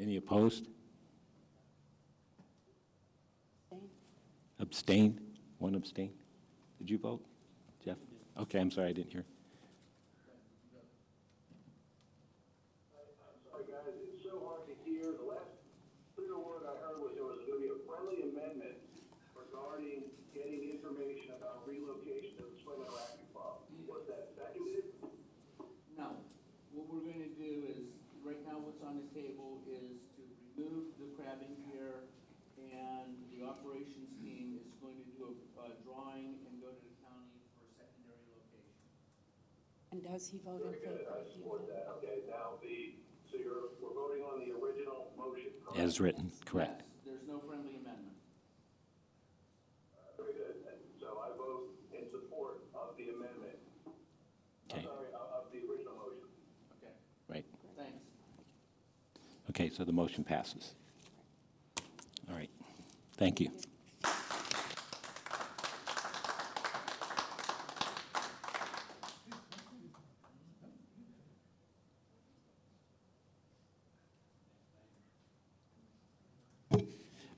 Any opposed? Abstain? One abstain? Did you vote, Jeff? Okay, I'm sorry, I didn't hear. I'm sorry, guys, it's so hard to hear. The last clear word I heard was there was going to be a friendly amendment regarding getting information about relocation of the Swim and Racket Club. Was that seconded? No. What we're going to do is, right now what's on the table is to remove the crabbing pier, and the operations team is going to do a drawing and go to the county for a secondary location. And does he vote in favor? I support that. Okay, now so we're voting on the original motion, correct? As written, correct. Yes, there's no friendly amendment. Very good. And so I vote in support of the amendment. Okay. I'm sorry, of the original motion. Okay, Right. thanks. Okay, so the motion passes. All right. Thank you.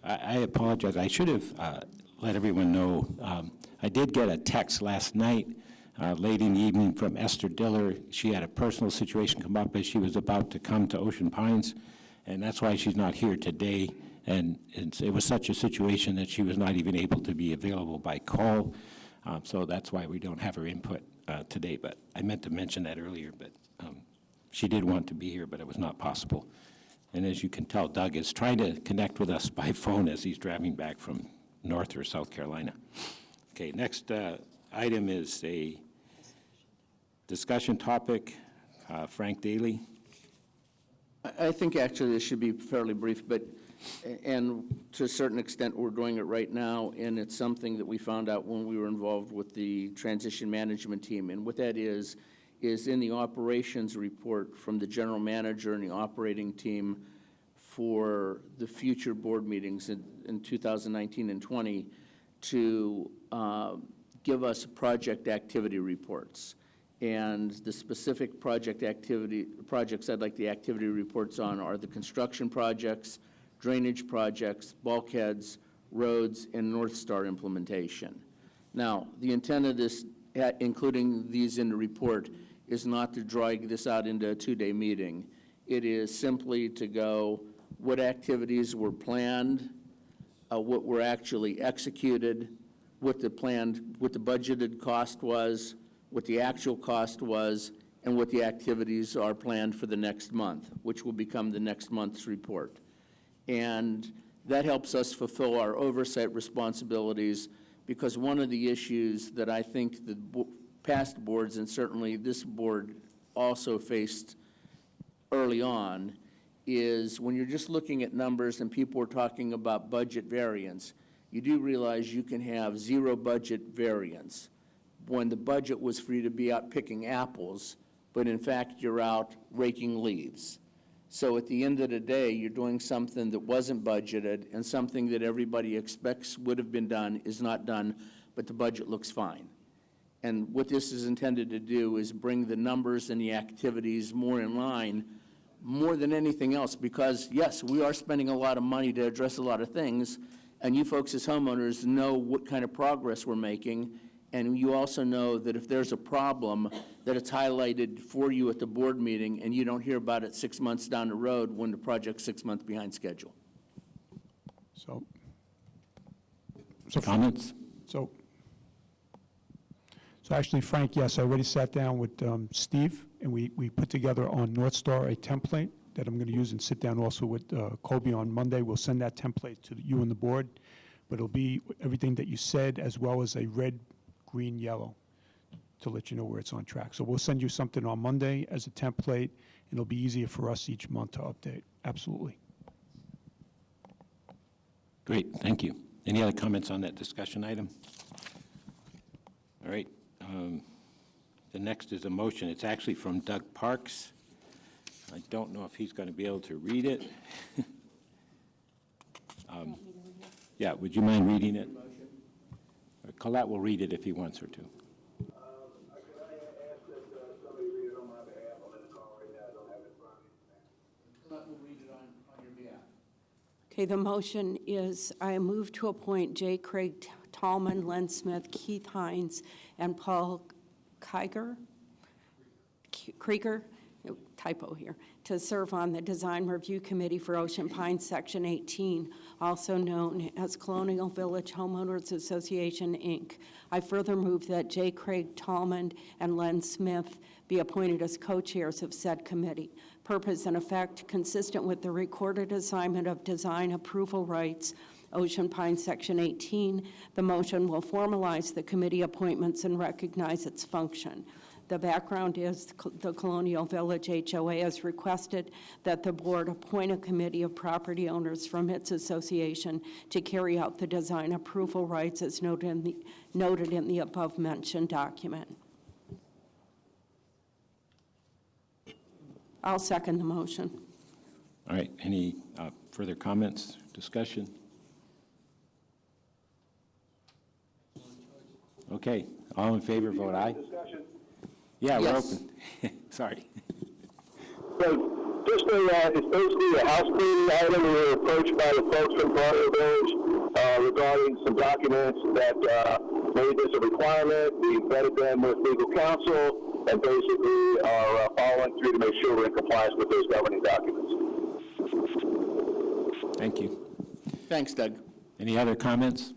I apologize. I should have let everyone know. I did get a text last night, late in the evening, from Esther Diller. She had a personal situation come up as she was about to come to Ocean Pines, and that's why she's not here today. And it was such a situation that she was not even able to be available by call. So that's why we don't have her input today. But I meant to mention that earlier, but she did want to be here, but it was not possible. And as you can tell, Doug is trying to connect with us by phone as he's driving back from North or South Carolina. Okay, next item is a discussion topic. Frank Daly. I think actually this should be fairly brief, but, and to a certain extent, we're doing it right now, and it's something that we found out when we were involved with the transition management team. And what that is in the operations report from the general manager and the operating team for the future board meetings in 2019 and 20 to give us project activity reports. And the specific projects I'd like the activity reports on are the construction projects, drainage projects, bulkheads, roads, and North Star implementation. Now, the intent of this, including these in the report, is not to drag this out into a two-day meeting. It is simply to go what activities were planned, what were actually executed, what the budgeted cost was, what the actual cost was, and what the activities are planned for the next month, which will become the next month's report. And that helps us fulfill our oversight responsibilities, because one of the issues that I think the past boards, and certainly this board also faced early on, is when you're just looking at numbers and people are talking about budget variance, you do realize you can have zero budget variance when the budget was for you to be out picking apples, but in fact you're out raking leaves. So at the end of the day, you're doing something that wasn't budgeted, and something that everybody expects would have been done is not done, but the budget looks fine. And what this is intended to do is bring the numbers and the activities more in line, more than anything else, because yes, we are spending a lot of money to address a lot of things, and you folks as homeowners know what kind of progress we're making, And you also know that if there's a problem, that it's highlighted for you at the board meeting, and you don't hear about it 6 months down the road when the project's 6 months behind schedule. So, Comments? So actually, Frank, yes, I already sat down with Steve, and we put together on North Star a template that I'm going to use, and sit down also with Colby on Monday. We'll send that template to you and the board, but it'll be everything that you said, as well as a red, green, yellow, to let you know where it's on track. So we'll send you something on Monday as a template, and it'll be easier for us each month to update. Absolutely. Great, thank you. Any other comments on that discussion item? All right. The next is a motion. It's actually from Doug Parks. I don't know if he's going to be able to read it. Yeah, would you mind reading it? Colette will read it if he wants her to. Okay, the motion is, I move to appoint J. Craig Tallman, Len Smith, Keith Hines, and Paul Krieger, typo here, to serve on the Design Review Committee for Ocean Pines Section 18, also known as Colonial Village Homeowners Association, Inc. I further move that J. Craig Tallman and Len Smith be appointed as co-chairs of said committee. Purpose and effect consistent with the recorded assignment of design approval rights, Ocean Pines Section 18. The motion will formalize the committee appointments and recognize its function. The background is the Colonial Village HOA has requested that the board appoint a committee of property owners from its association to carry out the design approval rights as noted in the above-mentioned document. I'll second the motion. All right, any further comments, discussion? Okay, all in favor, vote aye. Yeah, we're open. Sorry. So just it's basically a house cleaning item. We were approached by the folks from Colonial Village regarding some documents that made this a requirement. We vetted them with legal counsel and basically are following through to make sure we're in compliance with those governing documents. Thank you. Thanks, Doug. Any other comments?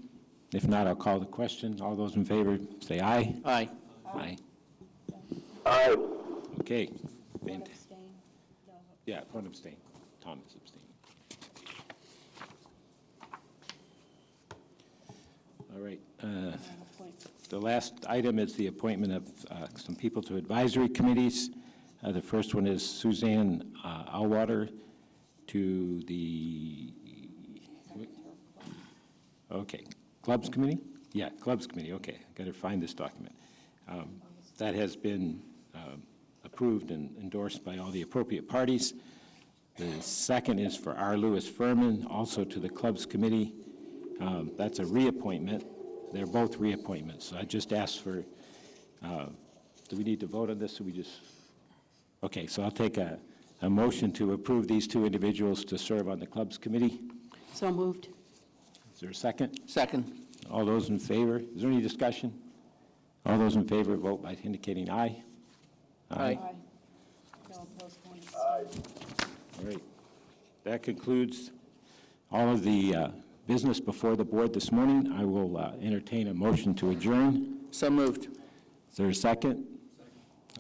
If not, I'll call the question. All those in favor, say aye. Aye. Aye. Aye. Okay. Yeah, one abstain. Thomas abstained. All right. The last item is the appointment of some people to advisory committees. The first one is Suzanne Allwater to the, okay, Clubs Committee? Yeah, Clubs Committee, okay. I've got to find this document. That has been approved and endorsed by all the appropriate parties. The second is for R. Lewis Furman, also to the Clubs Committee. That's a reappointment. They're both reappointments. So I just asked for, do we need to vote on this, or we just? Okay, so I'll take a motion to approve these two individuals to serve on the Clubs Committee. So moved. Is there a second? Second. All those in favor? Is there any discussion? All those in favor vote by indicating aye. Aye. All right. That concludes all of the business before the board this morning. I will entertain a motion to adjourn. So moved. Is there a second?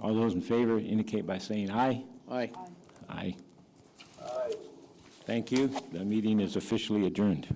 All those in favor indicate by saying aye. Aye. Aye. Aye. Thank you. The meeting is officially adjourned.